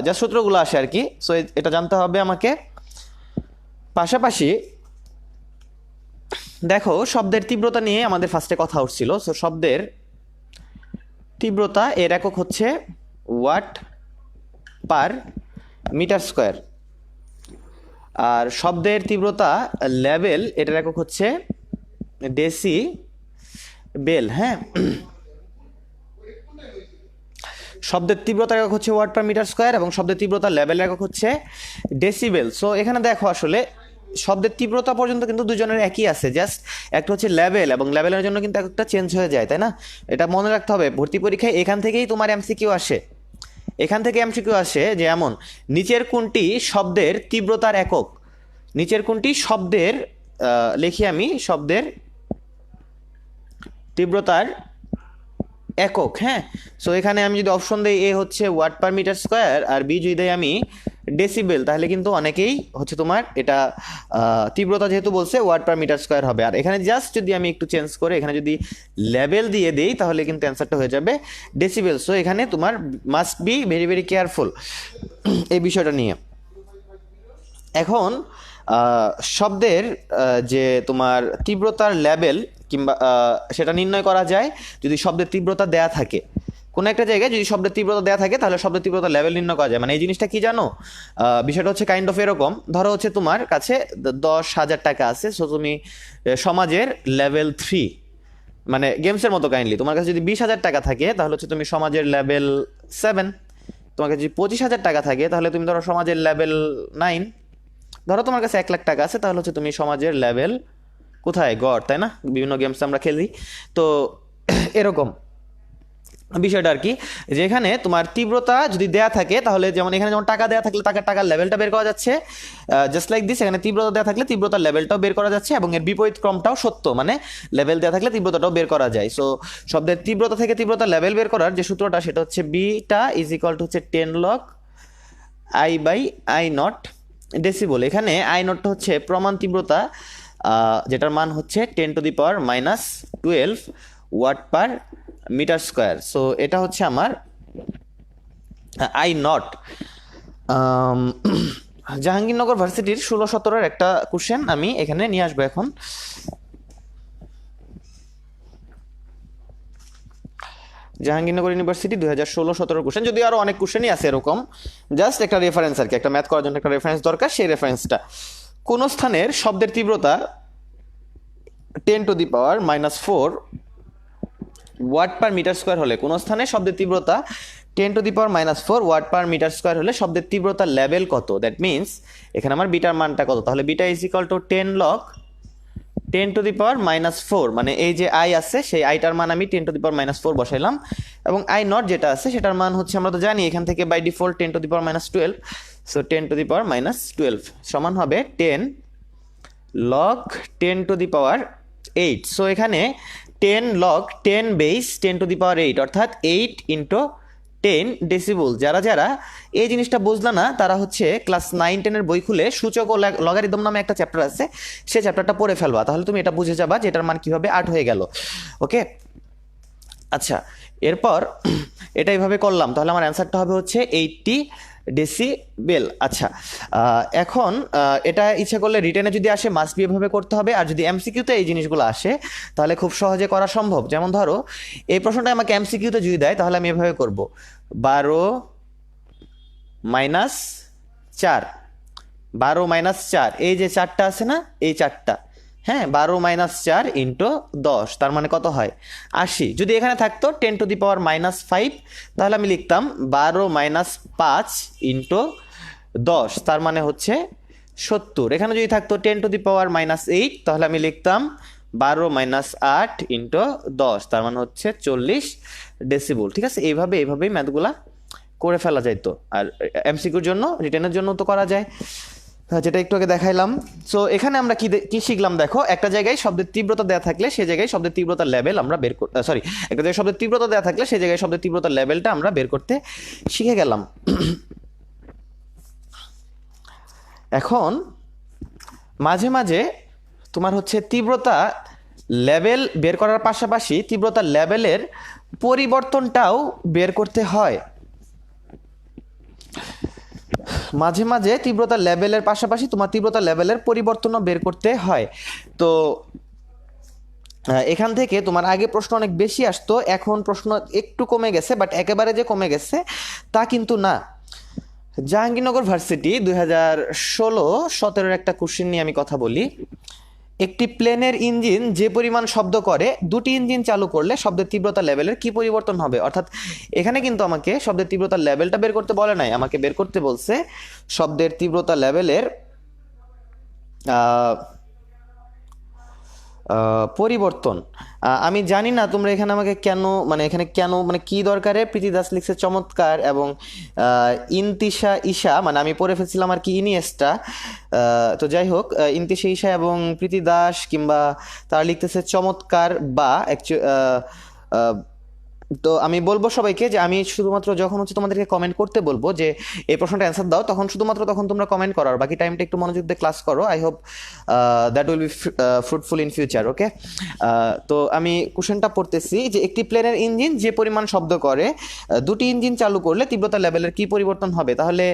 যা সূত্রগুলো আসে আর কি। সো এটা জানতে হবে আমাকে। পাশাপাশি দেখো শব্দের তীব্রতা নিয়ে আমাদের ফার্স্টে কথা উঠছিল। সো শব্দের তীব্রতা এর একক হচ্ছে ওয়াট পার মিটার স্কোয়ার, আর শব্দের তীব্রতা লেভেল এটার একক হচ্ছে ডেসি বেল। হ্যাঁ, শব্দের তীব্রতার একক হচ্ছে ওয়াট পার মিটার স্কোয়ার এবং শব্দের তীব্রতা লেভেলের একক হচ্ছে ডেসিবেল। সো এখানে দেখো আসলে শব্দের তীব্রতা পর্যন্ত কিন্তু দুজনের একই আছে, জাস্ট একটা হচ্ছে লেভেল, এবং লেভেলের জন্য কিন্তু একটা চেঞ্জ হয়ে যায়, তাই না? এটা মনে রাখতে হবে ভর্তি পরীক্ষায়। এখান থেকেই তোমার এমসিকিউ আসে, এখান থেকে এমসিকিউ আসে যে এমন, নিচের কোনটি শব্দের তীব্রতার একক, নিচের কোনটি শব্দের লিখি আমি শব্দের তীব্রতার একক। হ্যাঁ, সো এখানে আমি যদি অপশন দিই এ হচ্ছে ওয়াট পার মিটার স্কোয়ার আর বি যদি দেই আমি ডেসিবেল, তাহলে কিন্তু অনেকেই হচ্ছে তোমার এটা তীব্রতা যেহেতু বলছে ওয়াট পার মিটার স্কোয়ার হবে। আর এখানে জাস্ট যদি আমি একটু চেঞ্জ করে এখানে যদি লেভেল দিয়ে দেই তাহলে কিন্তু অ্যান্সারটা হয়ে যাবে ডেসিবেল। সো এখানে তোমার must be very very careful এই বিষয়টা নিয়ে। এখন শব্দের যে তোমার তীব্রতার লেভেল কিংবা সেটা নির্ণয় করা যায় যদি শব্দের তীব্রতা দেয়া থাকে। কোনো একটা জায়গায় যদি শব্দের তীব্রতা দেয়া থাকে তাহলে শব্দের তীব্রতা লেভেল নির্ণয় করা যায়। মানে এই জিনিসটা কি জানো, বিষয়টা হচ্ছে কাইন্ড অফ এরকম। ধরো হচ্ছে তোমার কাছে 10,000 টাকা আছে, সো তুমি সমাজের লেভেল 3, মানে গেমসের মতো কাইন্ডলি। তোমার কাছে যদি 20,000 টাকা থাকে তাহলে হচ্ছে তুমি সমাজের লেভেল 7। তোমার কাছে যদি 25,000 টাকা থাকে তাহলে তুমি ধরো সমাজের লেভেল 9। ধরো তোমার কাছে 1 লাখ টাকা আছে তাহলে হচ্ছে তুমি সমাজের লেভেল কোথায়, গড়, তাই না? বিভিন্ন গেমস আমরা খেলি তো এরকম বিষয়টা আর কি। যেখানে তোমার তীব্রতা যদি দেয়া থাকে তাহলে যেমন এখানে যেমন টাকা দেয়া থাকলে টাকার লেভেলটা বের করা যাচ্ছে, জাস্ট লাইক দিস। এখানে তীব্রতা দেয়া থাকলে তীব্রতার লেভেলটাও বের করা যাচ্ছে, এবং এর বিপরীত ক্রমটাও সত্য, মানে লেভেল দেয়া থাকলে তীব্রতাটাও বের করা যায়। সো শব্দের তীব্রতা থেকে তীব্রতার লেভেল বের করার যে সূত্রটা সেটা হচ্ছে বিটা ইজ ইকুয়াল টু হচ্ছে 10 log I by I naught decibel. এখানে আই নটটা হচ্ছে প্রমাণ তীব্রতা, যেটার মান হচ্ছে 10⁻⁻12 watt per metre square. So এটা হচ্ছে আমার আই নট। জাহাঙ্গীরনগর ভার্সিটির 16-17 একটা কোশ্চেন আমি এখানে নিয়ে আসবো এখন। জাহাঙ্গীরনগর ইউনিভার্সিটি 2016-17 কোশ্চেন, যদি আরো অনেক কোশ্চেনই আছে এরকম, জাস্ট একটা রেফারেন্স আর কি, একটা ম্যাথ করার জন্য একটা রেফারেন্স দরকার। সেই রেফারেন্সটা, কোন স্থানের শব্দের তীব্রতা 10⁻⁻4 ওয়াট পার মিটার স্কোয়ার হলে, কোন স্থানে শব্দের তীব্রতা 10⁻⁻4 ওয়াট পার মিটার স্কোয়ার হলে শব্দের তীব্রতার লেভেল কত? দ্যাট মিনস এখানে আমার বিটার মানটা কত, তাহলে beta is equal to 10 log 10⁻⁻4, মানে এই যে আই আছে সেই আইটার মান আমি 10⁻⁻4 বসাইলাম, এবং আই নট যেটা আছে সেটার মান হচ্ছে আমরা তো জানি এখান থেকে বাই ডিফল্ট 10⁻12। সো 10⁻12 সমান হবে 10 লগ 10⁸। সো এখানে 10 লগ 10 বেস 10⁸, অর্থাৎ 8 ইন্টু 10 ডেসিবল। যারা এই জিনিসটা বুঝলা না তারা হচ্ছে ক্লাস 9-10 বই খুলে সূচক ও লগারিদম নামে একটা চ্যাপ্টার আছে, সেই চ্যাপ্টারটা পড়ে ফেলবা, তাহলে তুমি এটা বুঝে যাবা যে এটার মান কিভাবে 8 হয়ে গেল। ওকে, আচ্ছা, এরপর এটা এইভাবে করলাম, তাহলে আমার অ্যান্সারটা হবে হচ্ছে ডেসিবেল। আচ্ছা, এখন এটা ইচ্ছা করলে রিটেনে যদি আসে মাস্ট বি এভাবে করতে হবে, আর যদি এমসিকিউতে এই জিনিসগুলো আসে তাহলে খুব সহজে করা সম্ভব। যেমন ধরো এই প্রশ্নটা আমাকে এমসিকিউতে যদি দেয় তাহলে আমি এভাবে করব, 12 মাইনাস 4, 12 মাইনাস 4, এই যে 4টা আছে না, এই 4টা, হ্যাঁ, 12 মাইনাস 4 ইন্টু 10, তার মানে কত হয় 80। যদি এখানে থাকতো 10⁻⁻5 তাহলে আমি লিখতাম 12 মাইনাস 5 ইন্টু 10, তার মানে হচ্ছে 70। এখানে যদি থাকতো 10⁻⁻8 তাহলে আমি লিখতাম 12 মাইনাস 8 ইন্টু 10, তার মানে হচ্ছে 40 ডেসিবল। ঠিক আছে, এইভাবেই ম্যাথগুলা করে ফেলা যাইতো। আর এমসিকিউর জন্য, রিটেনের জন্য তো করা যায়, যেটা একটু আগে দেখাইলাম। সো এখানে আমরা কি শিখলাম দেখো, একটা জায়গায় শব্দের তীব্রতা দেওয়া থাকলে সেই জায়গায় শব্দের তীব্রতার লেভেল আমরা বের করতে, সরি, একটা জায়গায় শব্দের তীব্রতা দেওয়া থাকলে সেই জায়গায় শব্দের তীব্রতার লেভেলটা আমরা বের করতে শিখে গেলাম। এখন মাঝে মাঝে তোমার হচ্ছে তীব্রতা লেভেল বের করার পাশাপাশি তীব্রতার লেভেলের পরিবর্তনটাও বের করতে হয়। মাঝে মাঝে তীব্রতার লেভেলের পাশাপাশি তোমার তীব্রতার লেভেলের পরিবর্তনও বের করতে হয়। তো এখান থেকে তোমার আগে প্রশ্ন অনেক বেশি আসতো, এখন প্রশ্ন একটু কমে গেছে, বাট একেবারে যে কমে গেছে তা কিন্তু না। জাহাঙ্গীরনগর ভার্সিটি 2016-17 একটা কোশ্চেন নিয়ে আমি কথা বলি। একটি প্লেনের ইঞ্জিন যে পরিমাণ শব্দ করে, দুটি ইঞ্জিন চালু করলে শব্দের তীব্রতা লেভেলের কি পরিবর্তন হবে? অর্থাৎ এখানে কিন্তু আমাকে শব্দের তীব্রতার লেভেলটা বের করতে বলে নাই, আমাকে বের করতে বলছে শব্দের তীব্রতা লেভেলের পরিবর্তন। আমি জানি না তোমরা এখানে আমাকে কেন, মানে কি দরকারে প্রীতি দাস লিখছে চমৎকার, এবং ইন্তিশা ঈশা, মানে আমি পড়ে ফেলছিলাম আর কি ইনিয়েস্টা। তো যাই হোক, ইন্তিশা ঈশা এবং প্রীতি দাস কিংবা তারা লিখতেছে চমৎকার বা তো আমি বলবো সবাইকে যে আমি শুধুমাত্র যখন হচ্ছে তোমাদেরকে কমেন্ট করতে বলবো যে এই প্রশ্নটা অ্যান্সার দাও, তখন তোমরা কমেন্ট করো, আর বাকি টাইমটা একটু মনোযোগ দিয়ে ক্লাস করো। I hope that will be fruitful in future. Okay, তো আমি কোশ্চেনটা পড়তেছি যে একটি প্লেনের ইঞ্জিন যে পরিমাণ শব্দ করে, দুটি ইঞ্জিন চালু করলে তীব্রতা লেভেলের কি পরিবর্তন হবে? তাহলে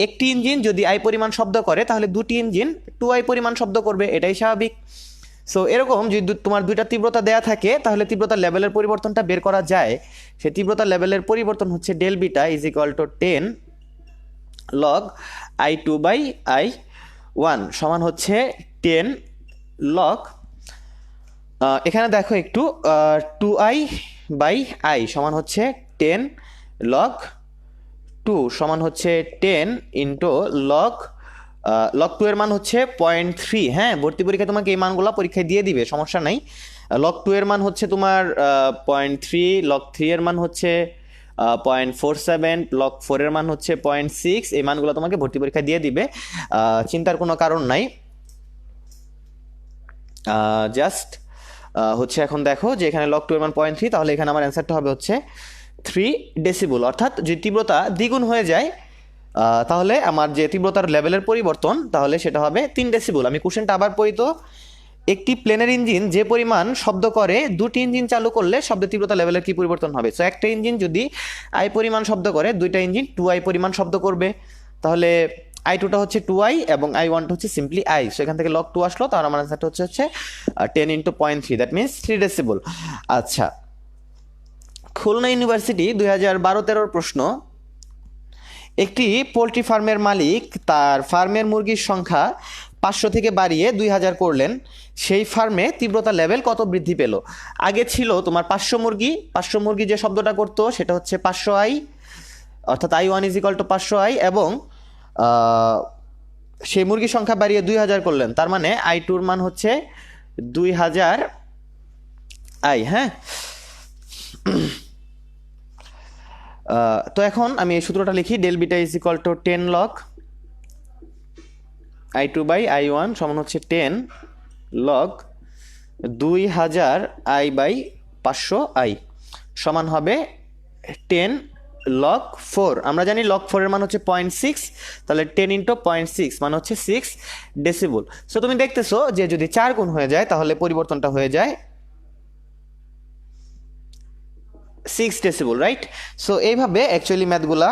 একটি ইঞ্জিন যদি আই পরিমাণ শব্দ করে তাহলে দুটি ইঞ্জিন 2i পরিমাণ শব্দ করবে, এটাই স্বাভাবিক। সো এরকম যদি তোমার দুইটা তীব্রতা দেয়া থাকে তাহলে তীব্রতার লেভেলের পরিবর্তনটা বের করা যায়। সেই তীব্রতার লেভেলের পরিবর্তন হচ্ছে del beta is equal to 10 log i2/i1 সমান হচ্ছে 10 লগ, এখানে দেখো একটু, 2i/i সমান হচ্ছে 10 লগ 2 সমান হচ্ছে 10 ইন্টু লগ 2 এর মান হচ্ছে 0.3। হ্যাঁ, ভর্তি পরীক্ষায় তোমাকে এই মানগুলো পরীক্ষায় দিয়ে দিবে, সমস্যা নাই। লগ 2 এর মান হচ্ছে তোমার 0.3, লগ 3 এর মান হচ্ছে 0.47, লগ 4 এর মান হচ্ছে 0.6। এই মানগুলো তোমাকে ভর্তি পরীক্ষায় দিয়ে দিবে, চিন্তার কোনো কারণ নাই। জাস্ট হচ্ছে এখন দেখো যে এখানে লগ 2 এর মান 0.3, তাহলে এখানে আমার অ্যান্সারটা হবে হচ্ছে 3 ডেসিবল। অর্থাৎ যদি তীব্রতা দ্বিগুণ হয়ে যায় তাহলে আমার যে তীব্রতার লেভেলের পরিবর্তন তাহলে সেটা হবে 3 ডেসিবল। আমি কোশ্চেনটা আবার পড়ি তো, একটি প্লেনের ইঞ্জিন যে পরিমাণ শব্দ করে, দুটি ইঞ্জিন চালু করলে শব্দের তীব্রতা লেভেলের কি পরিবর্তন হবে? সো একটা ইঞ্জিন যদি আই পরিমাণ শব্দ করে, দুইটা ইঞ্জিন 2i পরিমাণ শব্দ করবে, তাহলে i2টা হচ্ছে 2i এবং i1টা হচ্ছে সিম্পলি i। সো এখান থেকে লগ 2 আসলো, তাহলে আমার অ্যান্সারটা হচ্ছে 10 ইন্টু 0.3, দ্যাট মিনস 3 ডেসিবল। আচ্ছা, খুলনা ইউনিভার্সিটি 2012-13 প্রশ্ন। একটি পোলট্রি ফার্মের মালিক তার ফার্মের মুরগির সংখ্যা 500 থেকে বাড়িয়ে 2000 করলেন, সেই ফার্মে তীব্রতা লেভেল কত বৃদ্ধি পেল? আগে ছিল তোমার 500 মুরগি, যে শব্দটা করতো সেটা হচ্ছে 500i, অর্থাৎ i1 is equal two 500i, এবং সেই মুরগির সংখ্যা বাড়িয়ে 2000 করলেন, তার মানে i2-র মান হচ্ছে 2000i। হ্যাঁ, তো এখন আমি এই সূত্রটা লিখি, del beta is equal to 10 log i2/i1 সমান হচ্ছে 10 লগ 2000i/500i সমান হবে 10 লগ 4। আমরা জানি লগ 4 এর মান হচ্ছে 0.6, তাহলে 10 ইন্টু 0.6 মানে হচ্ছে 6 ডেসিবল। সো তুমি দেখতেছো যে যদি 4 গুণ হয়ে যায় তাহলে পরিবর্তনটা হয়ে যায় 6 ডেসিবল, রাইট? সো এইভাবে অ্যাকচুয়ালি ম্যাথগুলা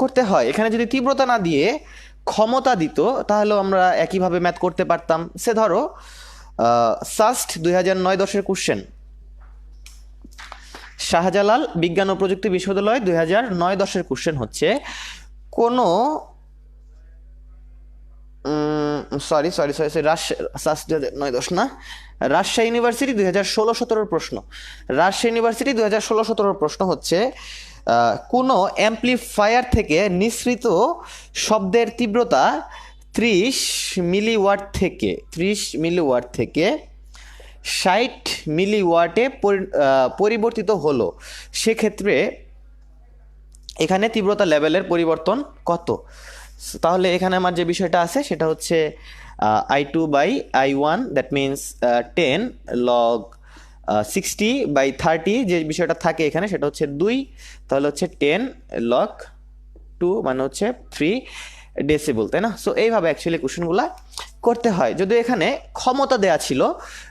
করতে হয়, এখানে যদি তীব্রতা না দিয়ে ক্ষমতা দিত তাহলেও আমরা একইভাবে ম্যাথ করতে পারতাম। সে ধরো সাস্ট 2009-10 কোশ্চেন, শাহজালাল বিজ্ঞান ও প্রযুক্তি বিশ্ববিদ্যালয় 2009-10 কোশ্চেন হচ্ছে কোনো sorry sorry sorry sorry Rajshahi 2009-10 না, রাজশাহী ইউনিভার্সিটি 2016-17 প্রশ্ন। রাজশাহী ইউনিভার্সিটি 2016-17 প্রশ্ন হচ্ছে কোনো অ্যাম্প্লিফায়ার থেকে নিঃসৃত শব্দের তীব্রতা 30 মিলিওয়াট থেকে 60 মিলিওয়াটে পরিবর্তিত হলো, সেক্ষেত্রে এখানে তীব্রতা লেভেলের পরিবর্তন কত? তাহলে এখানে আমার যে বিষয়টা আছে সেটা হচ্ছে I2/I1, দ্যাট মিনস 10 লগ 60/30, যে বিষয়টা থাকে এখানে সেটা হচ্ছে 2, তাহলে হচ্ছে 10 লগ 2 মানে হচ্ছে 3 ডেসিবল, তাই না? সো এইভাবে অ্যাকচুয়ালি কোশ্চেনগুলো করতে হয়। যদিও এখানে ক্ষমতা দেয়া ছিল,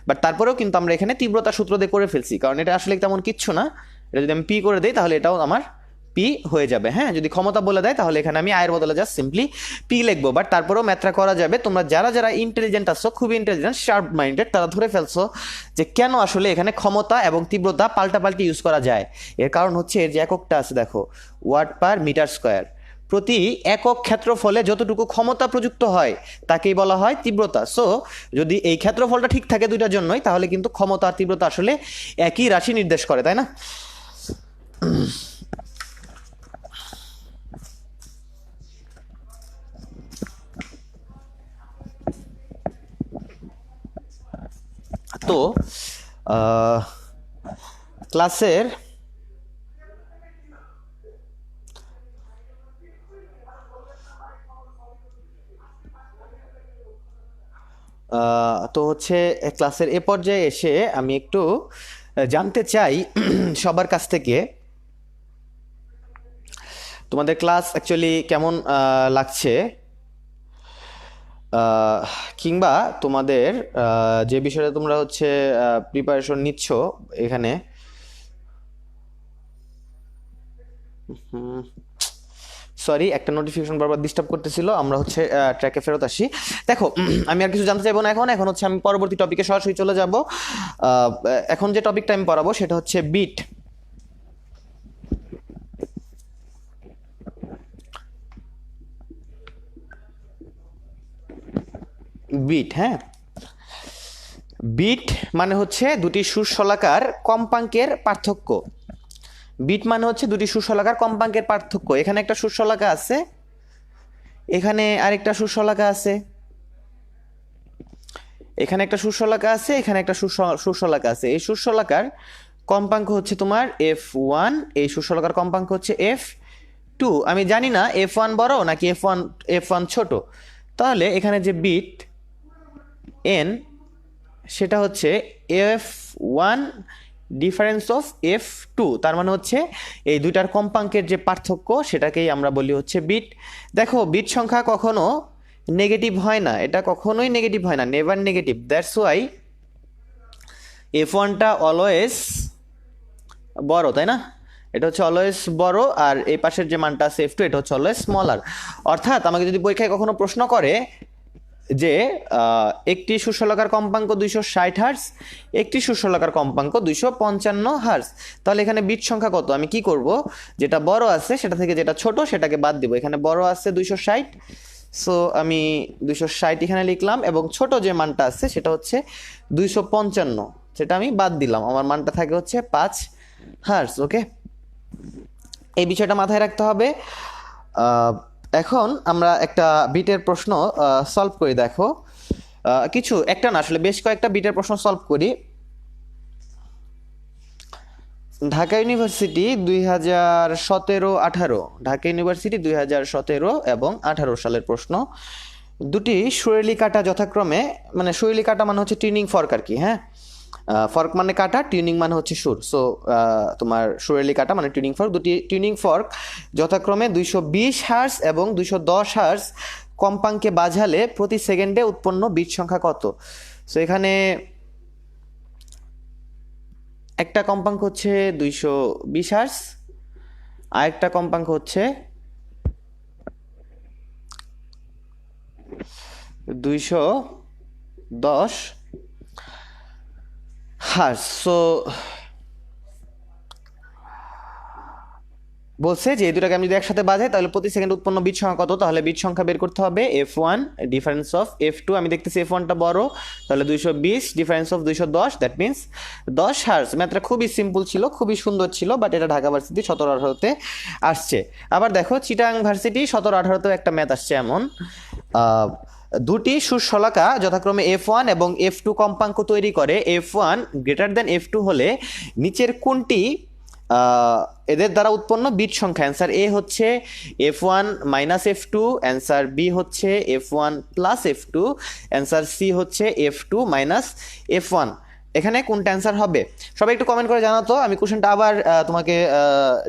বাট তারপরেও কিন্তু আমরা এখানে তীব্রতা সূত্র দিয়ে করে ফেলছি, কারণ এটা আসলে তেমন কিচ্ছু না। এটা যদি আমি পি করে দিই তাহলে এটাও আমার পি হয়ে যাবে। হ্যাঁ, যদি ক্ষমতা বলে দেয় তাহলে এখানে আমি আয়ের বদলে জাস্ট সিম্পলি পি লিখবো, বাট তারপরেও ম্যাথটা করা যাবে। তোমরা যারা যারা ইন্টেলিজেন্ট আছো, খুবই ইন্টেলিজেন্ট, শার্প মাইন্ডেড, তারা ধরে ফেলছো যে কেন আসলে এখানে ক্ষমতা এবং তীব্রতা পাল্টাপাল্টি ইউজ করা যায়। এর কারণ হচ্ছে এর যে এককটা আছে দেখো, ওয়াট পার মিটার স্কোয়ার। প্রতি একক ক্ষেত্রফলে যতটুকু ক্ষমতা প্রযুক্ত হয় তাকেই বলা হয় তীব্রতা। সো যদি এই ক্ষেত্রফলটা ঠিক থাকে দুইটার জন্যই, তাহলে কিন্তু ক্ষমতা আর তীব্রতা আসলে একই রাশি নির্দেশ করে, তাই না? তো ক্লাসের তো হচ্ছে ক্লাসের এ পর্যায়ে এসে আমি একটু জানতে চাই সবার কাছ থেকে তোমাদের ক্লাস অ্যাকচুয়ালি কেমন লাগছে, কিংবা তোমাদের যে বিষয়টা তোমরা হচ্ছে প্রিপারেশন নিচ্ছ এখানে। সরি, একটা নোটিফিকেশন বারবার ডিস্টার্ব করতেছিল, আমরা হচ্ছে ট্র্যাকে ফেরত আসি। দেখো, আমি আর কিছু জানতে চাইবো না এখন হচ্ছে আমি পরবর্তী টপিকে সরাসরি চলে যাব। এখন যে টপিকটা আমি পড়াবো সেটা হচ্ছে বিট। বিট, হ্যাঁ, বিট মানে হচ্ছে দুটি সুশলাকার কম্পাঙ্কের পার্থক্য। বিট মানে হচ্ছে দুটি সুশলাকার কম্পাঙ্কের পার্থক্য। এখানে একটা সুশলাকা আছে, এখানে আরেকটা সুশলাকা আছে, এখানে একটা সুশলাকা আছে, এখানে একটা সুশলাকা আছে। এই সুশলাকার কম্পাঙ্ক হচ্ছে তোমার F1, এই সুশলাকার কম্পাঙ্ক হচ্ছে F2। আমি জানি না F1 বড় নাকি F1 ছোট। তাহলে এখানে যে বিট n সেটা হচ্ছে F1 ডিফারেন্স অফ F2, তার মানে হচ্ছে এই দুইটার কম্পাঙ্কের যে পার্থক্য সেটাকেই আমরা বলি হচ্ছে বিট। দেখো, বিট সংখ্যা কখনো নেগেটিভ হয় না, এটা কখনোই নেগেটিভ হয় না, নেভার নেগেটিভ। দ্যাটস ওয়াই F1টা অলওয়েজ বড়, তাই না? এটা হচ্ছে অলওয়েজ বড়, আর এই পাশের যে মানটা আছে F2 এটা হচ্ছে অলওয়েজ স্মলার। অর্থাৎ আমাকে যদি পরীক্ষায় কখনো প্রশ্ন করে যে একটি সুশলাকার কম্পাঙ্ক 260 হার্জ, একটি সুশলাকার কম্পাঙ্ক 255 হার্জ, তাহলে এখানে বিট সংখ্যা কত? আমি কি করব, যেটা বড় আছে সেটা থেকে যেটা ছোট সেটাকে বাদ দিব। এখানে বড় আছে 260, সো আমি 260 এখানে লিখলাম, এবং ছোট যে মানটা আছে সেটা হচ্ছে 255, সেটা আমি বাদ দিলাম। আমার মানটা থাকে হচ্ছে 5 হার্জ। ওকে, এই বিষয়টা মাথায় রাখতে হবে। এখন আমরা একটা বিটের প্রশ্ন সলভ করি। দেখো, একটা না, আসলে বেশ কয়েকটা বিটের প্রশ্ন সলভ করি। ঢাকা ইউনিভার্সিটি 2017-18, ঢাকা ইউনিভার্সিটি 2017 এবং 18 সালের প্রশ্ন। দুটি সুরেলি কাটা যথাক্রমে, মানে সুরেলি কাটা মানে হচ্ছে টিউনিং ফর্ক আর কি, হ্যাঁ, ফর্ক মানে কাটা, টিউনিং মানে হচ্ছে সুর। সো তোমার সুরেলি কাটা মানে টিউনিং ফর্ক। দুটি টিউনিং ফর্ক যথাক্রমে 220 হার্জ এবং 210 হার্জ কম্পাঙ্কে বাজালে প্রতি সেকেন্ডে উৎপন্ন বিট সংখ্যা কত? সো এখানে একটা কম্পাঙ্ক হচ্ছে 220 হার্জ, আরেকটা কম্পাঙ্ক হচ্ছে 210 হার্জ। সো বলছে যে এই দুটাকে আমি যদি একসাথে বাজাই তাহলে প্রতি সেকেন্ড উৎপন্ন বিট সংখ্যা কত, তাহলে বিট সংখ্যা বের করতে হবে F1 ডিফারেন্স অফ F2। আমি দেখতেছি F1টা বড়, তাহলে 220 difference of 210, that means 10 hertz. ম্যাথটা খুবই সিম্পল ছিল, খুবই সুন্দর ছিল, বাট এটা ঢাকা ভার্সিটি 17-18তে আসছে। আবার দেখো চিটাং ভার্সিটি 17-18তেও একটা ম্যাথ আসছে এমন, দুটি সুশলাকা যথাক্রমে F1 এবং F2 কম্পাঙ্ক তৈরি করে, F1 গ্রেটার দেন F2 হলে নিচের কোনটি এদের দ্বারা উৎপন্ন বিট সংখ্যা? অ্যান্সার এ হচ্ছে F1 minus F2, answer B হচ্ছে F1 plus F2, answer C হচ্ছে F2 মাইনাস F1। এখানে কোনটা অ্যান্সার হবে? সবাই একটু কমেন্ট করে জানাতো। আমি কোশ্চেনটা আবার তোমাকে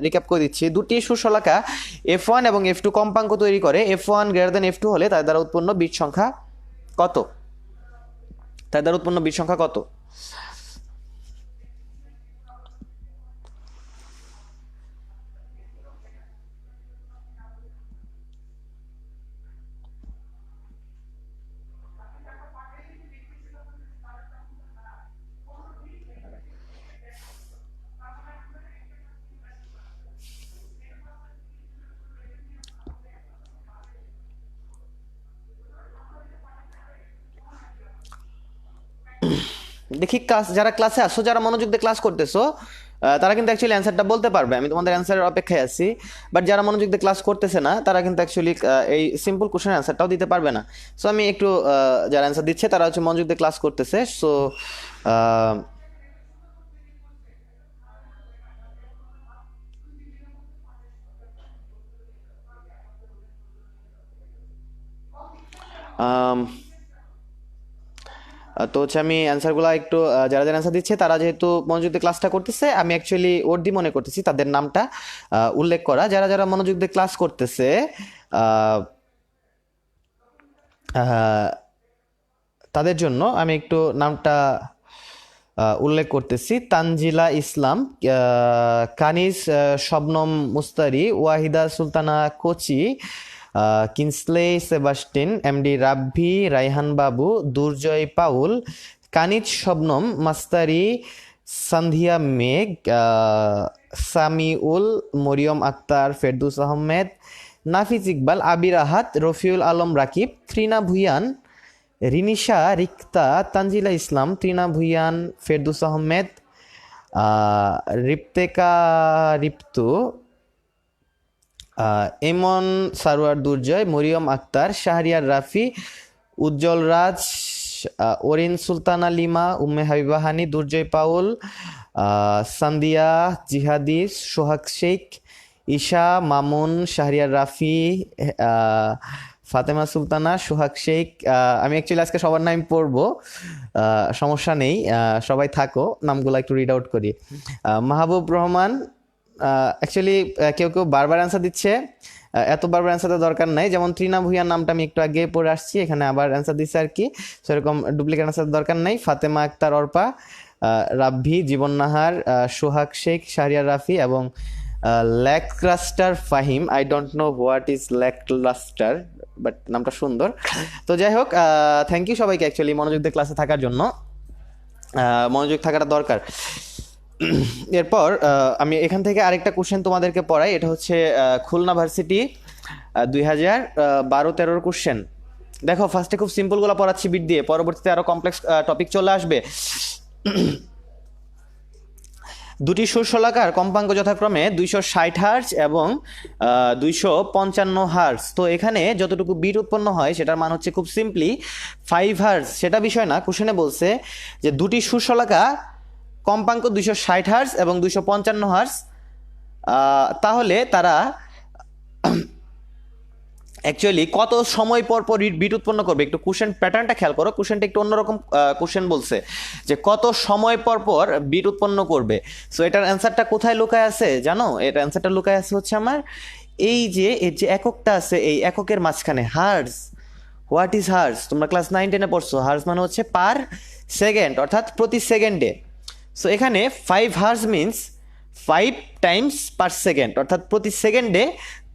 রিক্যাপ করে দিচ্ছি। দুটি সুশলাকা F1 এবং F2 কম্পাঙ্ক তৈরি করে, F1 গ্রেটার দেন F2 হলে তার দ্বারা উৎপন্ন বিট সংখ্যা কত? তার দ্বারা উৎপন্ন বিট সংখ্যা কত? দেখি ক্লাস, যারা ক্লাসে আসো, যারা মনোযোগ দিয়ে ক্লাস করতেছো, তারা কিন্তু অ্যাকচুয়ালি অ্যান্সারটা বলতে পারবে। আমি তোমাদের অ্যান্সারের অপেক্ষায় আছি। বাট যারা মনোযোগ দিয়ে ক্লাস করতেছে না, তারা কিন্তু অ্যাকচুয়ালি এই সিম্পল কোশ্চেনের অ্যান্সারটাও দিতে পারবে না। সো আমি একটু যারা অ্যান্সার দিচ্ছে তারা হচ্ছে মনোযোগ দিয়ে ক্লাস করতেছে। সো তো হচ্ছে আমি অ্যান্সারগুলো একটু যারা যারা অ্যান্সার দিচ্ছে তারা যেহেতু মনোযোগ দিয়ে ক্লাসটা করতেছে, আমি অ্যাকচুয়ালি ওর্দি মনে করতেছি তাদের নামটা উল্লেখ করা। যারা যারা মনোযোগ দিয়ে ক্লাস করতেছে তাদের জন্য আমি একটু নামটা উল্লেখ করতেছি। তানজিলা ইসলাম, কানিজ শবনম মুস্তারি, ওয়াহিদা সুলতানা কোচি, কিনসলে সেবাস্টিন, এমডি রাব্বি, রাইহান বাবু, দুর্জয় পাউল, কানিজ শবনম মাস্তারি, সান্ধিয়া মেঘ, সামিউল, মরিয়ম আক্তার, ফেরদৌস আহমেদ, নাফিজ ইকবাল, আবির আহাদ, রফিউল আলম রাকিব, ত্রিনা ভুইয়ান, রিনিশা রিক্তা, তানজিলা ইসলাম, ত্রিনা ভুইয়ান, ফেরদৌস আহমেদ, রিপ্তেকা রিপ্তু, এমন সারোয়ার দুর্জয়, মরিয়ম আক্তার, শাহরিয়ার রাফি, উজ্জ্বল রাজ, ওরিন সুলতানা লিমা, উম্মে হাবিবা হানি, দুর্জয় পাউল, সান্দিয়া জিহাদি, সোহাগ শেখ, ঈশা মামুন, শাহরিয়ার রাফি, ফাতেমা সুলতানা, সোহাগ শেখ। আমি অ্যাকচুয়ালি আজকে সবার নাম পড়বো, সমস্যা নেই, সবাই থাকো, নামগুলো একটু রিড আউট করি। মাহবুব রহমান, অ্যাকচুয়ালি কেউ কেউ বারবার অ্যান্সার দিচ্ছে, এত বারবার অ্যান্সারের দরকার নাই। যেমন ত্রিনা ভুইয়ার নামটা আমি একটু আগে পড়ে আসছি, এখানে আবার অ্যান্সার দিচ্ছে আর কি, সেরকম ডুপ্লিকেট অ্যান্সার দরকার নাই। ফাতেমা আক্তার অর্পা, রাব্বি, জীবন নাহার, সোহাগ শেখ, শাহরিয়ার রাফি এবং lacklustre Fahim. I don't know what is lacklustre, but নামটা সুন্দর। তো যাই হোক, থ্যাংক ইউ সবাইকে অ্যাকচুয়ালি মনোযোগ দিয়ে ক্লাসে থাকার জন্য। মনোযোগ থাকাটা দরকার। এরপর আমি এখান থেকে আরেকটা কোশ্চেন তোমাদেরকে পড়াই। এটা হচ্ছে খুলনা ভার্সিটি 2012-13 কোশ্চেন। দেখো ফার্স্টে খুব সিম্পলগুলো পড়াচ্ছি বিট দিয়ে, পরবর্তীতে আরো কমপ্লেক্স টপিক চলে আসবে। দুটি সুশলাকার কম্পাঙ্ক যথাক্রমে 260 হার্জ এবং 255 হার্জ। তো এখানে যতটুকু বিট উৎপন্ন হয় সেটার মান হচ্ছে খুব সিম্পলি 5 হার্জ। সেটা বিষয় না, কোশ্চেনে বলছে যে দুটি সুশলাকা কম্পাঙ্ক 260 হার্জ এবং 255 হার্জ, তাহলে তারা অ্যাকচুয়ালি কত সময় পর পর বিট উৎপন্ন করবে? একটু কোশ্চেন প্যাটার্নটা খেয়াল করো, কোশ্চেনটা একটু অন্যরকম কোশ্চেন বলছে যে কত সময় পর পর বিট উৎপন্ন করবে। সো এটার অ্যান্সারটা কোথায় লুকায় আছে জানো? এটার অ্যান্সারটা লুকায় আছে হচ্ছে আমার এই যে এর যে এককটা আছে, এই এককের মাঝখানে হার্জ। What is hertz? তোমরা ক্লাস 9-10-এ পড়ছো, হার্জ মানে হচ্ছে পার সেকেন্ড, অর্থাৎ প্রতি সেকেন্ডে। সো এখানে 5 hertz means 5 Times per second, অর্থাৎ প্রতি সেকেন্ডে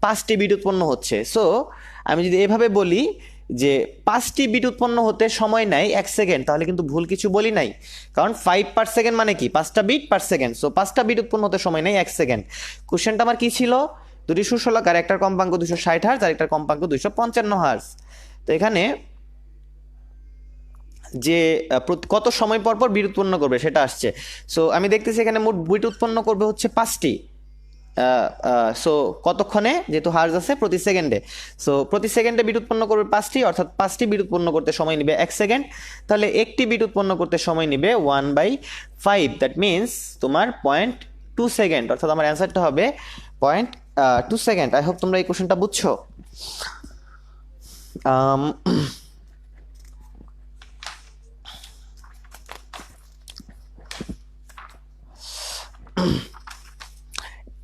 5টি বিট উৎপন্ন হচ্ছে। সো আমি যদি এভাবে বলি যে 5টি বিট উৎপন্ন হতে সময় নেয় 1 সেকেন্ড, তাহলে কিন্তু ভুল কিছু বলি নাই, কারণ 5/সেকেন্ড মানে কি 5টা বিট পার সেকেন্ড। সো 5টা বিট উৎপন্ন হতে সময় নেয় 1 সেকেন্ড। কোশ্চেনটা আমার কি ছিল? দুটি সুষলকার, একটার কম্পাঙ্ক 260 হার্জ আর একটার কম্পাঙ্ক 255 হার্জ। তো এখানে যে কত সময় পর পর বিট উৎপন্ন করবে সেটা আসছে। সো আমি দেখতেছি এখানে মোট বিট উৎপন্ন করবে হচ্ছে 5টি। সো কতক্ষণে, যেহেতু হার্জ আছে প্রতি সেকেন্ডে, সো প্রতি সেকেন্ডে বিট উৎপন্ন করবে 5টি, অর্থাৎ 5টি বিট উৎপন্ন করতে সময় নেবে 1 সেকেন্ড। তাহলে একটি বিট উৎপন্ন করতে সময় নেবে 1/5, দ্যাট মিনস তোমার 0.2 সেকেন্ড, অর্থাৎ আমার অ্যান্সারটা হবে 0.2 সেকেন্ড। আই হোপ তোমরা এই কোশ্চেনটা বুঝছো।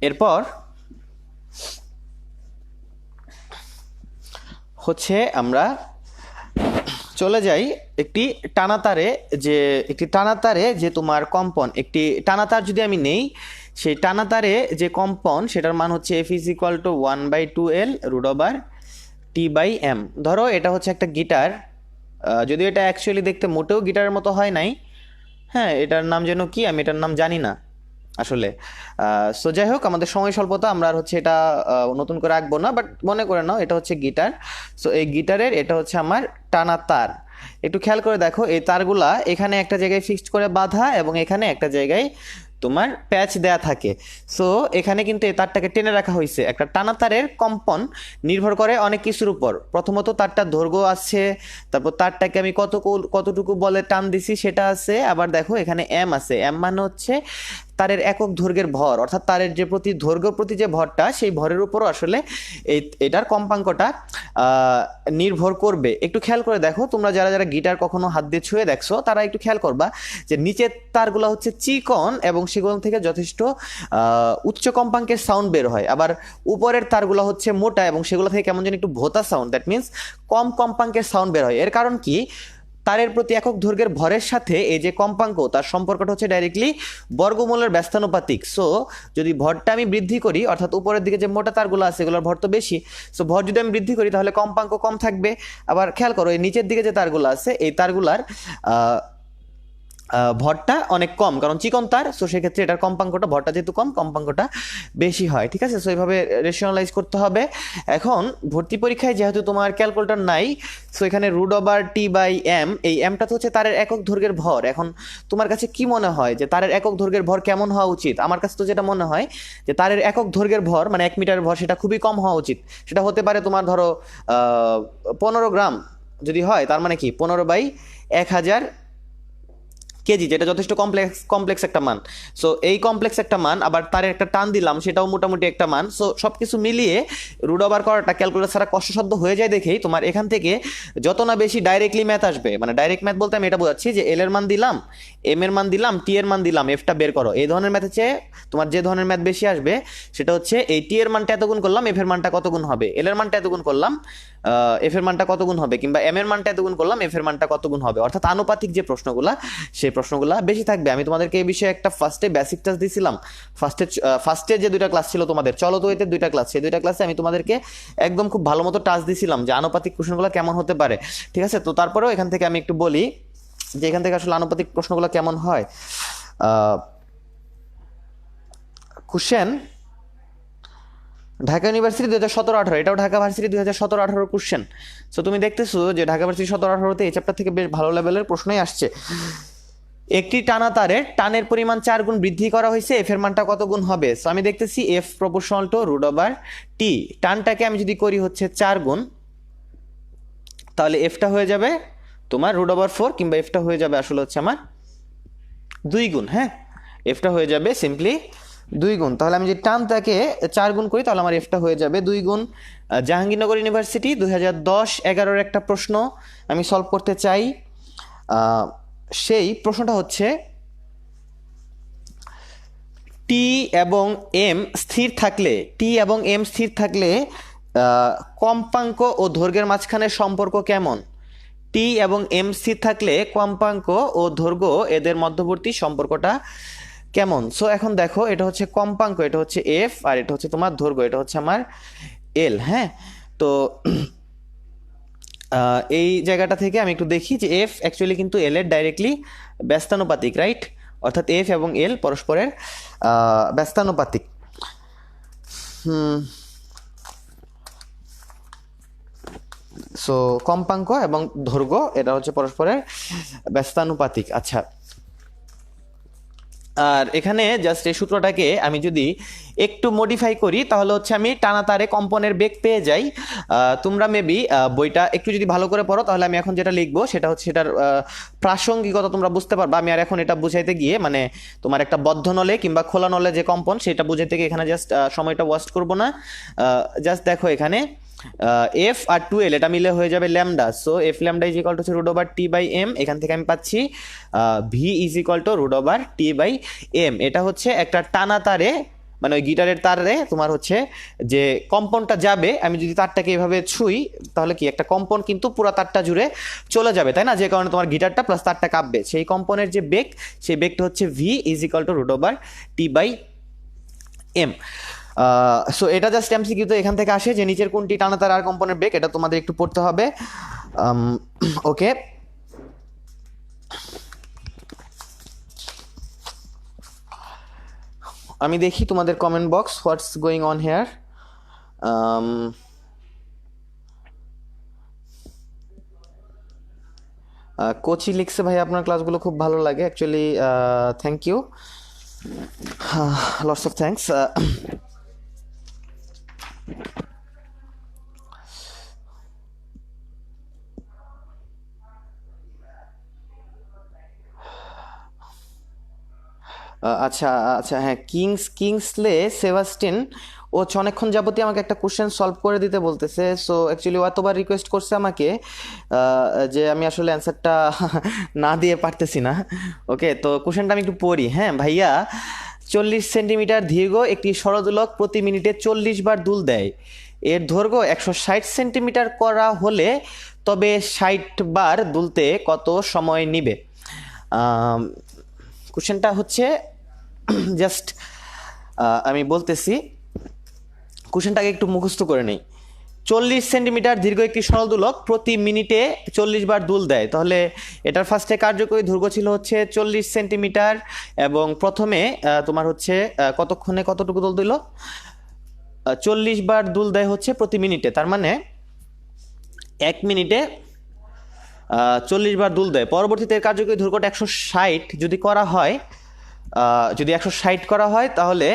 এরপর হচ্ছে আমরা চলে যাই একটি টানাতারে, যে তোমার কম্পন, একটি টানাতার যদি আমি নেই, সেই টানাতারে যে কম্পন সেটার মান হচ্ছে F = 1/2L √T/m। ধরো এটা হচ্ছে একটা গিটার, যদিও এটা অ্যাকচুয়ালি দেখতে মোটেও গিটারের মতো হয় নাই, হ্যাঁ এটার নাম যেন কি, আমি এটার নাম জানি না আসলে। সো যাই হোক, আমাদের সময় স্বল্পতা, আমরা আর হচ্ছে এটা নতুন করে আঁকবো না, বাট মনে করে নাও এটা হচ্ছে গিটার। সো এই গিটারের এটা হচ্ছে আমার টানা তার। একটু খেয়াল করে দেখো, এই তারগুলা এখানে একটা জায়গায় ফিক্সড করে বাঁধা এবং এখানে একটা জায়গায় তোমার প্যাচ দেয়া থাকে। সো এখানে কিন্তু এই তারটাকে টেনে রাখা হয়েছে। একটা টানা তারের কম্পন নির্ভর করে অনেক কিছুর উপর। প্রথমত তারটার দৈর্ঘ্য আছে, তারপর তারটাকে আমি কতটুকু বলে টান দিছি সেটা আছে, আবার দেখো এখানে এম আছে। এম মানে হচ্ছে তারের একক দৈর্ঘ্যের ভর, অর্থাৎ তারের যে দৈর্ঘ্য প্রতি যে ভরটা, সেই ভরের উপরও আসলে এটার কম্পাঙ্কটা নির্ভর করবে। একটু খেয়াল করে দেখো, তোমরা যারা যারা গিটার কখনো হাত দিয়ে ছুঁয়ে দেখছো তারা একটু খেয়াল করবা যে নিচের তারগুলো হচ্ছে চিকন এবং সেগুলো থেকে যথেষ্ট উচ্চ কম্পাঙ্কের সাউন্ড বের হয়, আবার উপরের তারগুলো হচ্ছে মোটা এবং সেগুলো থেকে কেমন যেন একটু ভোতা সাউন্ড, দ্যাট মিনস কম কম্পাঙ্কের সাউন্ড বের হয়। এর কারণ কি? তারের প্রতি একক দৈর্ঘ্যের ভরের সাথে এই যে কম্পাঙ্ক, তার সম্পর্কটা হচ্ছে ডাইরেক্টলি বর্গমূলের ব্যস্তানুপাতিক। সো যদি ভরটা আমি বৃদ্ধি করি, অর্থাৎ উপরের দিকে যে মোটা তারগুলো আছে এগুলোর ভর তো বেশি, সো ভর যদি আমি বৃদ্ধি করি তাহলে কম্পাঙ্ক কম থাকবে। আবার খেয়াল করো, এই নিচের দিকে যে তারগুলো আছে এই তারগুলার ভরটা অনেক কম, কারণ চিকন তার। সো সেক্ষেত্রে এটার কম্পাঙ্কটা, ভরটা যেহেতু কম, কম্পাঙ্কটা বেশি হয়। ঠিক আছে, সো এইভাবে রেশনালাইজ করতে হবে। এখন ভর্তি পরীক্ষায় যেহেতু তোমার ক্যালকুলেটর নাই, সো এখানে √T/m, এই এমটা তো হচ্ছে তারের একক দৈর্ঘ্যের ভর। এখন তোমার কাছে কি মনে হয় যে তারের একক দৈর্ঘ্যের ভর কেমন হওয়া উচিত? আমার কাছে তো যেটা মনে হয় যে তারের একক দৈর্ঘ্যের ভর মানে 1 মিটারের ভর সেটা খুবই কম হওয়া উচিত। সেটা হতে পারে তোমার ধরো 15 গ্রাম যদি হয়, তার মানে কি 15/1000 কেজি, যেটা যথেষ্ট কমপ্লেক্স একটা মান। সো এই কমপ্লেক্স একটা মান, আবার তার একটা টান দিলাম সেটাও মোটামুটি একটা মান। সো সবকিছু মিলিয়ে রুট ওভার করাটা ক্যালকুলেটর ছাড়া কষ্টসাধ্য হয়ে যায় দেখেই তোমার এখান থেকে যত না বেশি ডাইরেক্টলি ম্যাথ আসবে, মানে ডাইরেক্ট ম্যাথ বলতে আমি এটা বোঝাচ্ছি যে এল এর মান দিলাম, এম এর মান দিলাম, টি এর মান দিলাম, এফটা বের করো। এই ধরনের ম্যাথের চেয়ে তোমার যে ধরনের ম্যাথ বেশি আসবে সেটা হচ্ছে এই টি এর মানটা এত গুণ করলাম, এফ এর মানটা কত গুণ হবে, এল এর মানটা এত গুণ করলাম, এফ এর মানটা কত গুণ হবে, কিংবা এম এর মানটা এত গুণ করলাম, এফ এর মানটা কত গুণ হবে। অর্থাৎ আনুপাতিক যে প্রশ্নগুলা, সেই প্রশ্নগুলা বেশি থাকবে। আমি তোমাদেরকে এই বিষয়ে একটা ফার্স্টে বেসিক টাচ দিছিলাম। ফার্স্টে যে 2টা ক্লাস ছিল তোমাদের, চলো তো এতে 2টা ক্লাস, সেই 2টা ক্লাসে আমি তোমাদেরকে একদম খুব ভালো মতো টাচ দিছিলাম যে আনুপাতিক প্রশ্নগুলো কেমন হতে পারে। ঠিক আছে, তো তারপরেও এখান থেকে আমি একটু বলি যে এখান থেকে আসলে আনুপাতিক প্রশ্নগুলো কেমন হয়। কোশ্চেন ঢাকা ইউনিভার্সিটি 2017-18, এটাও ঢাকা ভার্সিটি 2017-18 কোশ্চেন। সো তুমি দেখতেছো যে ঢাকা ভার্সিটি 17-18-তে এই চ্যাপ্টার থেকে বেশ ভালো লেভেলের প্রশ্নই আসছে। একটি টানা তারের টানের পরিমাণ 4 গুণ বৃদ্ধি করা হয়েছে, এফ এর মানটা কত গুণ হবে? সো আমি দেখতেছি এফ প্রপোর্শনাল টু √T। টানটাকে আমি যদি করি হচ্ছে 4 গুণ, তাহলে এফটা হয়ে যাবে তোমার √4, কিংবা এফটা হয়ে যাবে আসলে হচ্ছে আমার 2 গুণ। হ্যাঁ, এফটা হয়ে যাবে সিম্পলি 2 গুণ। তাহলে আমি যদি টানটাকে 4 গুণ করি তাহলে আমার এফটা হয়ে যাবে 2 গুণ। জাহাঙ্গীরনগর ইউনিভার্সিটি 2010-11 একটা প্রশ্ন আমি সলভ করতে চাই। সেই প্রশ্নটা হচ্ছে টি এবং এম স্থির থাকলে কম্পাঙ্ক ও দৈর্ঘ্যের মাঝখানে সম্পর্ক কেমন? টি এবং এম স্থির থাকলে কম্পাঙ্ক ও দৈর্ঘ্য এদের মধ্যবর্তী সম্পর্কটা কেমন? সো এখন দেখো, এটা হচ্ছে কম্পাঙ্ক, এটা হচ্ছে এফ, আর এটা হচ্ছে তোমার দৈর্ঘ্য, এটা হচ্ছে আমার এল। হ্যাঁ, তো এই জায়গাটা থেকে আমি একটু দেখি যে এফ অ্যাকচুয়ালি কিন্তু এল এর ডাইরেক্টলি ব্যস্তানুপাতিক, রাইট? অর্থাৎ এফ এবং এল পরস্পরের ব্যস্তানুপাতিক। সো কম্পাঙ্ক এবং দৈর্ঘ্য এটা হচ্ছে পরস্পরের ব্যস্তানুপাতিক। আচ্ছা, আর এখানে জাস্ট এই সূত্রটাকে আমি যদি একটু মডিফাই করি তাহলে হচ্ছে আমি টানা তারে কম্পনের বেগ পেয়ে যাই। তোমরা মেবি বইটা একটু যদি ভালো করে পড়ো তাহলে আমি এখন যেটা লিখবো সেটা হচ্ছে সেটার প্রাসঙ্গিকতা তোমরা বুঝতে পারবা। আমি আর এখন এটা বুঝাইতে গিয়ে মানে তোমার একটা বদ্ধ নলে কিংবা খোলা নলে যে কম্পন সেটা বুঝাইতে গিয়ে এখানে জাস্ট সময়টা ওয়েস্ট করবো না। জাস্ট দেখো এখানে এফ আর 2l এটা মিলে হয়ে যাবে lambda. So f lambda is equal to root over t by m. এখান থেকে আমি পাচ্ছি v is equal to root over t by m. এটা হচ্ছে একটা টানা তারে মানে ওই গিটারের তারে তোমার হচ্ছে যে কম্পনটা যাবে, আমি যদি তারটাকে এভাবে ছুঁই তাহলে কি একটা কম্পন কিন্তু পুরো তারটা জুড়ে চলে যাবে, তাই না? যে কারণে তোমার গিটারটা প্লাস তারটা কাঁপবে। সেই কম্পনের যে বেগ সেই বেগটা হচ্ছে v is equal to root over t by m. So এটা জাস্ট এমসিকিউ তো এখান থেকে আসে যে নিচের কোনটি টানা তার আর কম্পনের বেগ, এটা তোমাদের একটু পড়তে হবে। ওকে, আমি দেখি তোমাদের comment box, what's going on here. কোচি লিখছে ভাই আপনার ক্লাসগুলো খুব ভালো লাগে actually, thank you, lots of thanks. আচ্ছা আচ্ছা, হ্যাঁ, কিংসলে সেবাস্টিন ও অনেকক্ষণ যাবতীয় আমাকে একটা কোশ্চেন সলভ করে দিতে বলতেছে। সো অ্যাকচুয়ালি অতবার রিকোয়েস্ট করছে আমাকে যে আমি আসলে অ্যান্সারটা না দিয়ে পারতেছি না। ওকে, তো কোশ্চেনটা আমি একটু পড়ি। হ্যাঁ ভাইয়া, 40 সেন্টিমিটার দীর্ঘ একটি সরদোলক প্রতি মিনিটে 40 বার দুল দেয়। এর দৈর্ঘ্য 160 সেন্টিমিটার করা হলে তবে 60 বার দুলতে কত সময় নিবে? কোশ্চেনটা হচ্ছে জাস্ট আমি বলতেছি, কোশ্চেনটাকে একটু মুখস্থ করে নেই। 40 সেন্টিমিটার দীর্ঘ একটি সরলদোলক প্রতি মিনিটে 40 বার দুল দেয়, তাহলে এটার ফার্স্টে কার্যকরী দৈর্ঘ্য ছিল হচ্ছে 40 সেন্টিমিটার এবং প্রথমে তোমার হচ্ছে কতক্ষণে কতটুকু দুল দিল? 40 বার দুল দেয় হচ্ছে প্রতি মিনিটে, তার মানে 1 মিনিটে 40 বার দুল দেয়। পরবর্তীতে কার্যকরী দৈর্ঘ্যটা 160 যদি করা হয়, যদি 160 করা হয় তাহলে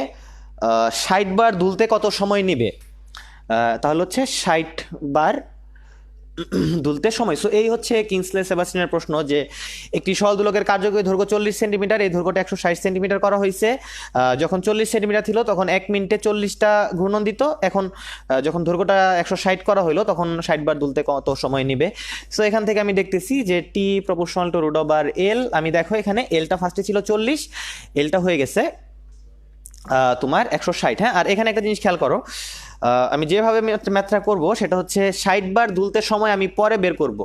60 বার দুলতে কত সময় নিবে? তাহলে হচ্ছে 60 বার দুলতে সময়। সো এই হচ্ছে কিংসলে সেবাস্টিনের প্রশ্ন যে একটি সরলদোলকের কার্যকরী দৈর্ঘ্য 40 সেন্টিমিটার, এই দৈর্ঘ্যটা 160 সেন্টিমিটার করা হয়েছে। যখন 40 সেন্টিমিটার ছিল তখন 1 মিনিটে 40টা ঘূর্ণন দিত, এখন যখন দৈর্ঘ্যটা 160 করা হলো তখন 60 বার দুলতে কত সময় নিবে? সো এখান থেকে আমি দেখতেছি যে টি প্রপোর্শনাল টু রুট ওভার এল। আমি দেখো এখানে এলটা ফার্স্টে ছিল 40, এলটা হয়ে গেছে তোমার 160। হ্যাঁ, আর এখানে একটা জিনিস খেয়াল করো, আমি যেভাবে ম্যাথটা করব সেটা হচ্ছে 60 বার দুলতে সময় আমি পরে বের করব।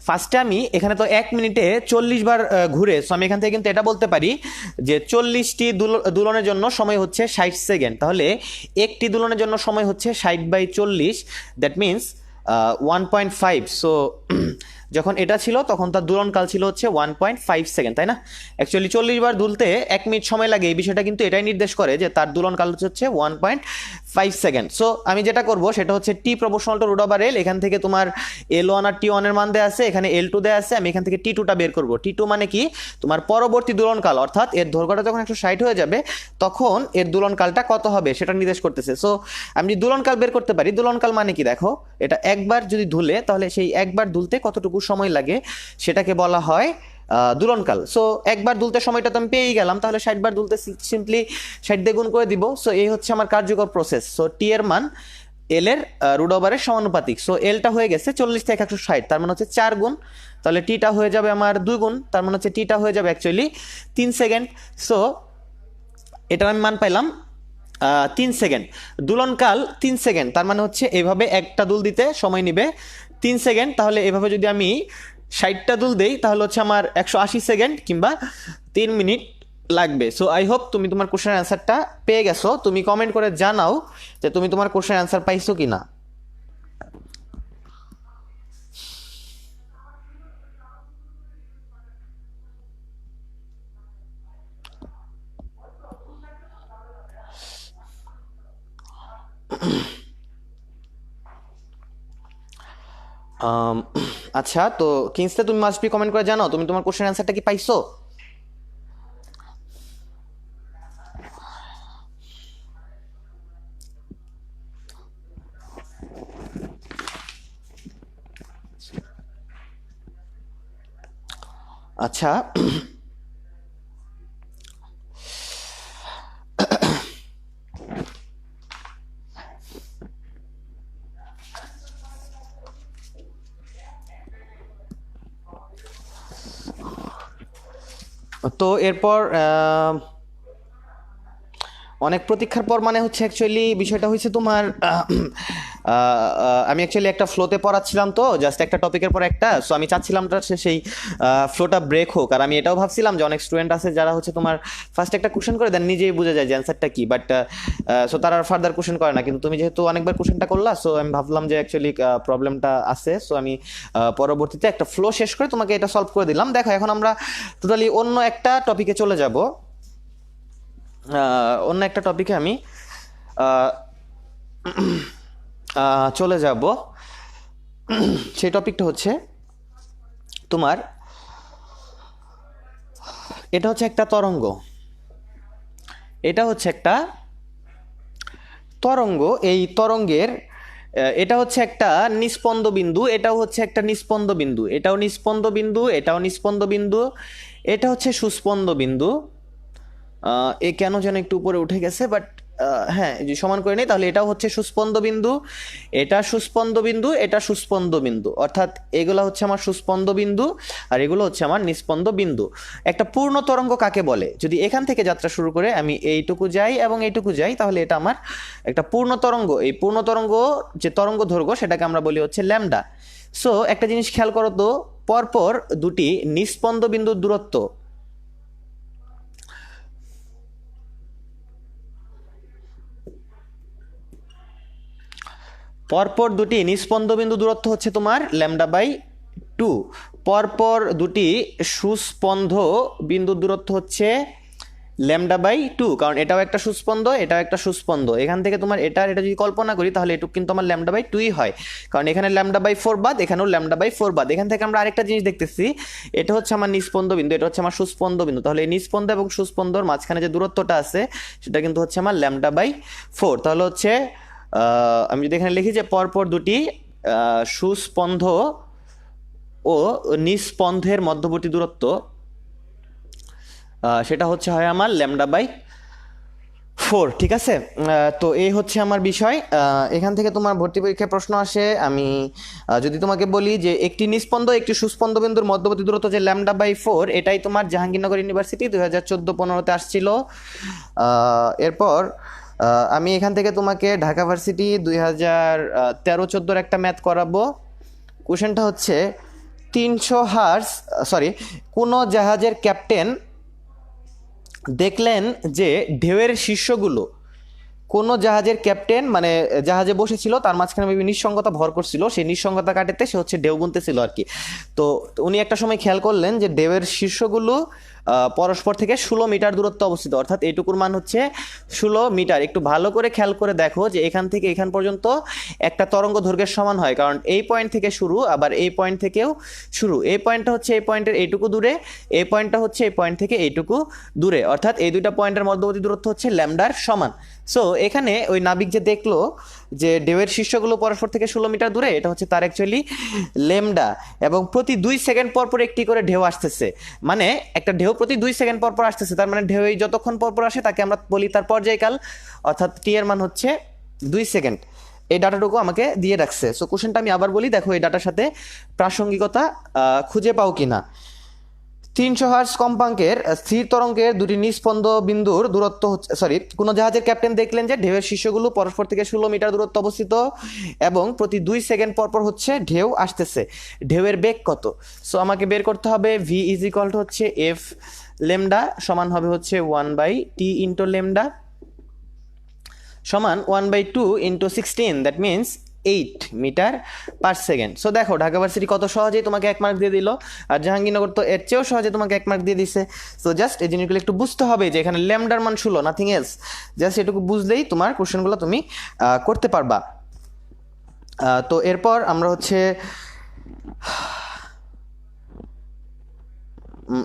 ফার্স্টে আমি এখানে তো 1 মিনিটে 40 বার ঘুরে, সো আমি এখান থেকে কিন্তু এটা বলতে পারি যে 40টি দুলনের জন্য সময় হচ্ছে 60 সেকেন্ড, তাহলে একটি দুলনের জন্য সময় হচ্ছে 60/40, দ্যাট মিনস 1.5। সো যখন এটা ছিল তখন তার দুলনকাল ছিল হচ্ছে 1.5 সেকেন্ড, তাই না? অ্যাকচুয়ালি 40 বার দুলতে 1 মিনিট সময় লাগে, এই বিষয়টা কিন্তু এটাই নির্দেশ করে যে তার দুলনকাল হচ্ছে 1.5 সেকেন্ড। সো আমি যেটা করব সেটা হচ্ছে টি প্রপোর্শনাল টু রুট ওভার এল। এখান থেকে তোমার L1 আর T1 এর মান দেয়া আছে, এখানে L2 দেয়া আছে, আমি এখান থেকে T2টা বের করব। T2 মানে কি? তোমার পরবর্তী দুলনকাল, অর্থাৎ এর দৈর্ঘ্যটা যখন 160 হয়ে যাবে তখন এর দুলনকালটা কত হবে সেটা নির্দেশ করতেছে। সো আমি যদি দুলনকাল বের করতে পারি, দুলনকাল মানে কি দেখো, এটা একবার যদি দুলে তাহলে সেই একবার দুলতে কতটুকু সময় লাগে সেটাকে বলা হয় দুলনকাল। সো একবার দুলতে সময়টা তো আমি পেয়েই গেলাম, তাহলে 60 বার দুলতে সিম্পলি 60 দিয়ে গুণ করে দিব। সো এই হচ্ছে আমার কার্যকর প্রসেস। সো টি এর মান এল এর রুট ওভারের সমানুপাতিক। সো এলটা হয়ে গেছে 40 থেকে 160, তার মানে হচ্ছে 4 গুণ, তাহলে টিটা হয়ে যাবে আমার 2 গুণ, তার মানে হচ্ছে টিটা হয়ে যাবে অ্যাকচুয়ালি 3 সেকেন্ড। সো এটার আমি মান পাইলাম 3 সেকেন্ড। দুলনকাল 3 সেকেন্ড, তার মানে হচ্ছে এভাবে একটা দুল দিতে সময় নিবে 3 সেকেন্ড। তাহলে এভাবে যদি আমি 60টা দুল দেই তাহলে হচ্ছে আমার 180 সেকেন্ড কিংবা 3 মিনিট লাগবে। সো আই হোপ তুমি তোমার কোশ্চেনের অ্যান্সারটা পেয়ে গেছো। তুমি কমেন্ট করে জানাও যে তুমি তোমার কোশ্চেনের অ্যান্সার পাইছো কি না। আম, আচ্ছা, তো কিংসলে তুমি মাস্ট বি কমেন্ট করে জানো তুমি তোমার কোশ্চেন অ্যান্সারটা কি পাইছো? আচ্ছা, তো এরপর অনেক প্রতীক্ষার পর মানে হচ্ছে অ্যাকচুয়ালি বিষয়টা হয়েছে তোমার আমি অ্যাকচুয়ালি একটা ফ্লোতে পড়াচ্ছিলাম, তো জাস্ট একটা টপিকের পর একটা, সো আমি চাচ্ছিলাম সেই ফ্লোটা ব্রেক হোক। আর আমি এটাও ভাবছিলাম যে অনেক স্টুডেন্ট আছে যারা হচ্ছে তোমার ফার্স্ট একটা কোশ্চেন করে দেন নিজেই বুঝে যায় যে অ্যান্সারটা কি, বাট সো তারা আর ফার্দার কোশ্চেন করে না। কিন্তু তুমি যেহেতু অনেকবার কোশ্চেনটা করলা, সো আমি ভাবলাম যে অ্যাকচুয়ালি প্রবলেমটা আছে, সো আমি পরবর্তীতে একটা ফ্লো শেষ করে তোমাকে এটা সলভ করে দিলাম। দেখো এখন আমরা টোটালি অন্য একটা টপিকে চলে যাব। অন্য একটা টপিকে আমি আহ, চলে যাব। সেই টপিকটা হচ্ছে তোমার, এটা হচ্ছে একটা তরঙ্গ, এটা হচ্ছে একটা তরঙ্গ। এই তরঙ্গের এটা হচ্ছে একটা নিস্পন্দ বিন্দু, এটাও হচ্ছে একটা নিস্পন্দ বিন্দু, এটাও নিস্পন্দ বিন্দু, এটাও নিস্পন্দ বিন্দু, এটা হচ্ছে সুস্পন্দ বিন্দু। এ কেন যেন একটু উপরে উঠে গেছে, বাট হ্যাঁ যে সমান করে নেই, তাহলে এটাও হচ্ছে সুস্পন্দ বিন্দু, এটা সুস্পন্দ বিন্দু, এটা সুস্পন্দ বিন্দু, অর্থাৎ এগুলো হচ্ছে আমার সুস্পন্দ বিন্দু আর এগুলো হচ্ছে আমার নিস্পন্দ বিন্দু। একটা পূর্ণ তরঙ্গ কাকে বলে? যদি এখান থেকে যাত্রা শুরু করে আমি এইটুকু যাই এবং এইটুকু যাই, তাহলে এটা আমার একটা পূর্ণ তরঙ্গ। এই পূর্ণ তরঙ্গ যে তরঙ্গ দৈর্ঘ্য সেটাকে আমরা বলি হচ্ছে ল্যামডা। সো একটা জিনিস খেয়াল করো তো, পরপর দুটি নিস্পন্দ বিন্দুর দূরত্ব, পরপর দুটি নিস্পন্দ বিন্দু দূরত্ব হচ্ছে তোমার λ/2, পরপর দুটি সুস্পন্দ বিন্দুর দূরত্ব হচ্ছে λ/2, কারণ এটাও একটা সুস্পন্দ, এটাও একটা সুস্পন্দ। এখান থেকে তোমার এটা যদি কল্পনা করি তাহলে এটুকু কিন্তু আমার λ/2ই হয়, কারণ এখানে λ/4 বাদ, এখানেও λ/4 বাদ। এখান থেকে আমরা আরেকটা জিনিস দেখতেছি, এটা হচ্ছে আমার নিস্পন্দ বিন্দু, এটা হচ্ছে আমার সুস্পন্দ বিন্দু, তাহলে এই নিস্পন্দ এবং সুস্পন্দর মাঝখানে যে দূরত্বটা আছে সেটা কিন্তু হচ্ছে আমার λ/4। তাহলে হচ্ছে আমি যদি এখানে লিখি যে পরপর দুটি সুস্পন্ধ ও নিস্পন্ধের মধ্যবর্তী দূরত্ব, সেটা হচ্ছে হয় আমার λ/4। ঠিক আছে, তো এই হচ্ছে আমার বিষয়। এখান থেকে তোমার ভর্তি পরীক্ষায় প্রশ্ন আসে। আমি যদি তোমাকে বলি যে একটি নিস্পন্দ একটি সুস্পন্দ বিন্দুর মধ্যবর্তী দূরত্ব যে λ/4, এটাই তোমার জাহাঙ্গীরনগর ইউনিভার্সিটি 2014-15-তে আসছিল। এরপর আমি এখান থেকে তোমাকে ঢাকা ভার্সিটি 2013-14 একটা ম্যাথ করাবো। কোশ্চেনটা হচ্ছে 300 হার্স, সরি, কোনো জাহাজের ক্যাপ্টেন দেখলেন যে ঢেউয়ের শীর্ষগুলো, কোনো জাহাজের ক্যাপ্টেন মানে জাহাজে বসেছিল, তার মাঝখানে নিঃসঙ্গতা ভর করছিল, সেই নিঃসঙ্গতা কাটাতে সে হচ্ছে ঢেউ গুনতেছিল আর কি। তো উনি একটা সময় খেয়াল করলেন যে ঢেউয়ের শীর্ষগুলো পরস্পর থেকে 16 মিটার দূরত্ব অবস্থিত, অর্থাৎ এইটুকুর মান হচ্ছে 16 মিটার। একটু ভালো করে খেয়াল করে দেখো যে এখান থেকে এখান পর্যন্ত একটা তরঙ্গ দৈর্ঘ্যের সমান হয়, কারণ এই পয়েন্ট থেকে শুরু, আবার এই পয়েন্ট থেকেও শুরু। এই পয়েন্টটা হচ্ছে এই পয়েন্টের এইটুকু দূরে, এই পয়েন্টটা হচ্ছে এই পয়েন্ট থেকে এইটুকু দূরে, অর্থাৎ এই দুইটা পয়েন্টের মধ্যবর্তী দূরত্ব হচ্ছে ল্যামডার সমান। সো এখানে ওই নাবিক যে দেখলো যে ঢেউয়ের শীর্ষগুলো পরস্পর থেকে 16 মিটার দূরে, এটা হচ্ছে তার অ্যাকচুয়ালি ল্যামডা, এবং প্রতি 2 সেকেন্ড পর পর একটি করে ঢেউ আসতেছে, মানে একটা ঢেউ প্রতি 2 সেকেন্ড পর পর আসতেছে, তার মানে ঢেউ যতক্ষণ পর পর আসে তাকে আমরা বলি তার পর্যায়কাল, অর্থাৎ টি এর মান হচ্ছে 2 সেকেন্ড। এই ডাটাটুকু আমাকে দিয়ে রাখছে। সো কোশ্চেনটা আমি আবার বলি, দেখো এই ডাটার সাথে প্রাসঙ্গিকতা খুঁজে পাও কিনা। 300 হার্জ কম্পাঙ্কের স্থির তরঙ্গের দুটি নিস্পন্দ বিন্দুর দূরত্ব হচ্ছে, সরি, কোনো জাহাজের ক্যাপ্টেন দেখলেন যে ঢেউয়ের শীর্ষগুলো পরস্পর থেকে 16 মিটার দূরত্ব অবস্থিত এবং প্রতি 2 সেকেন্ড পর পর হচ্ছে ঢেউ আসতেছে। ঢেউয়ের বেগ কত? সো আমাকে বের করতে হবে ভি ইজ ইকুয়াল টু হচ্ছে এফ লেমডা সমান হবে হচ্ছে 1/t ইন্টু লেমডা সমান 1/2 into 16, that means metre per second. So দেখো ঢাকা ভার্সিটি কত সহজেই তোমাকে 1 মার্ক দিয়ে দিল, আর জাহাঙ্গীরনগর তো এর চেয়েও সহজে তোমাকে 1 মার্ক দিয়ে দিছে। সো জাস্ট এই জিনিসগুলো একটু বুঝতে হবে যে এখানে ল্যামডার মান 16, নাথিং এলস। জাস্ট এটুকু বুঝলেই তোমার কোশ্চেনগুলো তুমি করতে পারবা। তো এরপর আমরা হচ্ছে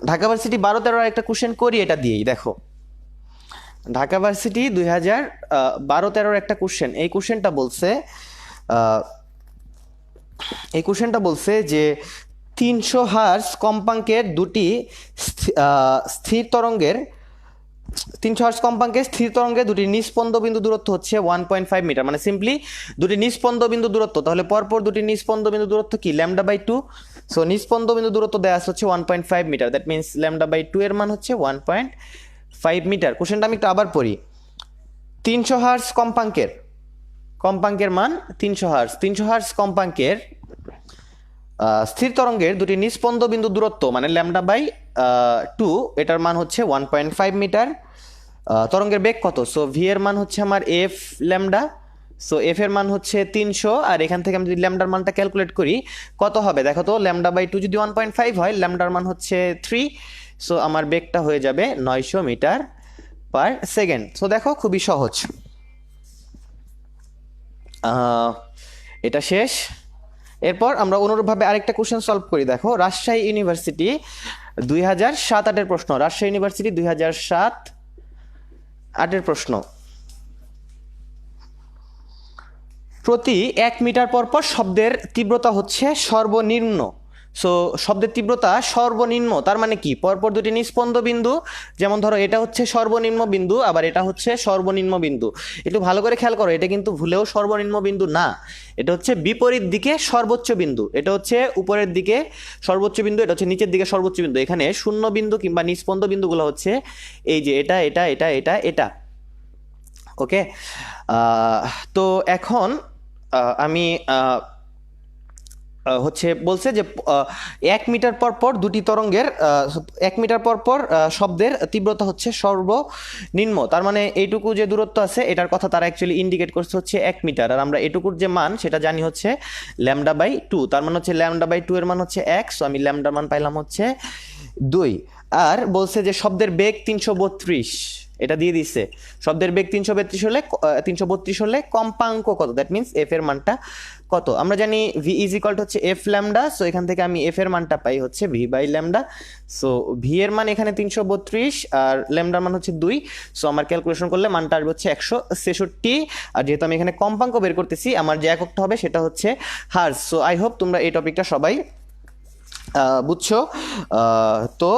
ঢাকা ভার্সিটি 12-13 একটা কোশ্চেন করি এটা দিয়েই। দেখো ঢাকা ভার্সিটি 2012-13 একটা কোশ্চেন। এই কোশ্চেনটা বলছে যে 300 হার্জ কম্পাঙ্কের দুটি স্থির তরঙ্গের 300 হার্জ কম্পাঙ্কের স্থির তরঙ্গের দুটি নিস্পন্দ বিন্দু দূরত্ব হচ্ছে 1.5 মিটার। মানে সিম্পলি দুটি নিস্পন্দ বিন্দু দূরত্ব, তাহলে পরপর দুটি নিস্পন্দ বিন্দু দূরত্ব কি λ/2। সো নিস্পন্দ বিন্দু দূরত্ব দেওয়া আছে হচ্ছে 1.5 মিটার, দ্যাট মিনস λ/2 এর মান হচ্ছে 1.5 মিটার। কোশ্চেনটা আমি একটু আবার পড়ি। 300 হার্জ কম্পাঙ্কের মান 300 হার্জ কম্পাঙ্কের স্থির তরঙ্গের দুটি নিস্পন্দ বিন্দু দূরত্ব মানে λ/2, এটার মান হচ্ছে 1.5 মিটার। তরঙ্গের বেগ কত? সো ভি এর মান হচ্ছে আমার এফ ল্যামডা। সো এফ এর মান হচ্ছে 300, আর এখান থেকে আমি যদি ল্যামডার মানটা ক্যালকুলেট করি কত হবে দেখো তো। λ/2 যদি 1.5 হয়, ল্যামডার মান হচ্ছে 3। সো আমার বেগটা হয়ে যাবে 900 মিটার পার সেকেন্ড। সো দেখো খুবই সহজ। এটা শেষ। এরপর আমরা অনুরূপভাবে আরেকটা কোশ্চেন সলভ করি। দেখো রাজশাহী ইউনিভার্সিটি 2007-08 প্রশ্ন। রাজশাহী ইউনিভার্সিটি 2007-08 প্রশ্ন। প্রতি 1 মিটার পর পর শব্দের তীব্রতা হচ্ছে সর্বনিম্ন। সো শব্দের তীব্রতা সর্বনিম্ন, তার মানে কি? পরপর দুটি নিস্পন্দ বিন্দু, যেমন ধরো এটা হচ্ছে সর্বনিম্ন বিন্দু, আবার এটা হচ্ছে সর্বনিম্ন বিন্দু। একটু ভালো করে খেয়াল করো, এটা কিন্তু ভুলেও সর্বনিম্ন বিন্দু না, এটা হচ্ছে বিপরীত দিকে সর্বোচ্চ বিন্দু। এটা হচ্ছে উপরের দিকে সর্বোচ্চ বিন্দু, এটা হচ্ছে নিচের দিকে সর্বোচ্চ বিন্দু। এখানে শূন্য বিন্দু কিংবা নিস্পন্দ বিন্দুগুলো হচ্ছে এই যে এটা এটা এটা এটা এটা। ওকে, তো এখন আমি হচ্ছে বলছে যে 1 মিটার পর পর দুটি তরঙ্গের 1 মিটার পর পর শব্দের তীব্রতা হচ্ছে সর্বনিম্ন। তার মানে এইটুকু যে দূরত্ব আছে এটার কথা তারা অ্যাকচুয়ালি ইন্ডিকেট করছে হচ্ছে 1 মিটার, আর আমরা এটুকুর যে মান সেটা জানি হচ্ছে λ/2। তার মানে হচ্ছে λ/2 এর মান হচ্ছে 1। সো আমি ল্যামডার মান পাইলাম হচ্ছে 2। আর বলছে যে শব্দের বেগ 332, এটা দিয়ে দিচ্ছে। শব্দের বেগ 332 হলে কম্পাঙ্ক কত, দ্যাট মিনস এফ এর মানটা কত। আমরা জানি ভি ইজ ইকুয়াল টু হচ্ছে এফ ল্যামডা। সো এখান থেকে আমি এফ এর মানটা পাই হচ্ছে v/λ। সো ভি এর মান এখানে 332 আর ল্যামডার মান হচ্ছে 2। সো আমার ক্যালকুলেশন করলে মানটা আসবে হচ্ছে 166। আর যেহেতু আমি এখানে কম্পাঙ্ক বের করতেছি, আমার যে এককটা হবে সেটা হচ্ছে হার্জ। সো আই হোপ তোমরা এই টপিকটা সবাই বুঝছো। তো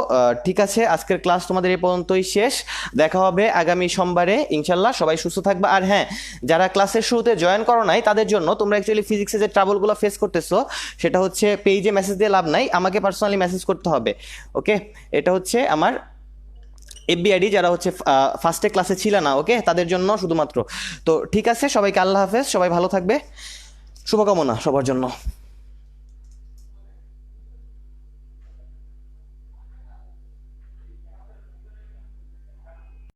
ঠিক আছে, আজকের ক্লাস তোমাদের এই পর্যন্তই শেষ। দেখা হবে আগামী সোমবারে ইনশাল্লাহ। সবাই সুস্থ থাকবে। আর হ্যাঁ, যারা ক্লাসের শুরুতে জয়েন করো নাই তাদের জন্য তোমরা অ্যাকচুয়ালি ফিজিক্সে যে ট্রাবলগুলো ফেস করতেছো সেটা হচ্ছে পেজে মেসেজ দিয়ে লাভ নাই, আমাকে পার্সোনালি মেসেজ করতে হবে। ওকে, এটা হচ্ছে আমার এফবিআইডি, যারা হচ্ছে ফার্স্টে ক্লাসে ছিল না, ওকে, তাদের জন্য শুধুমাত্র। তো ঠিক আছে, সবাইকে আল্লাহ হাফেজ, সবাই ভালো থাকবে, শুভকামনা সবার জন্য।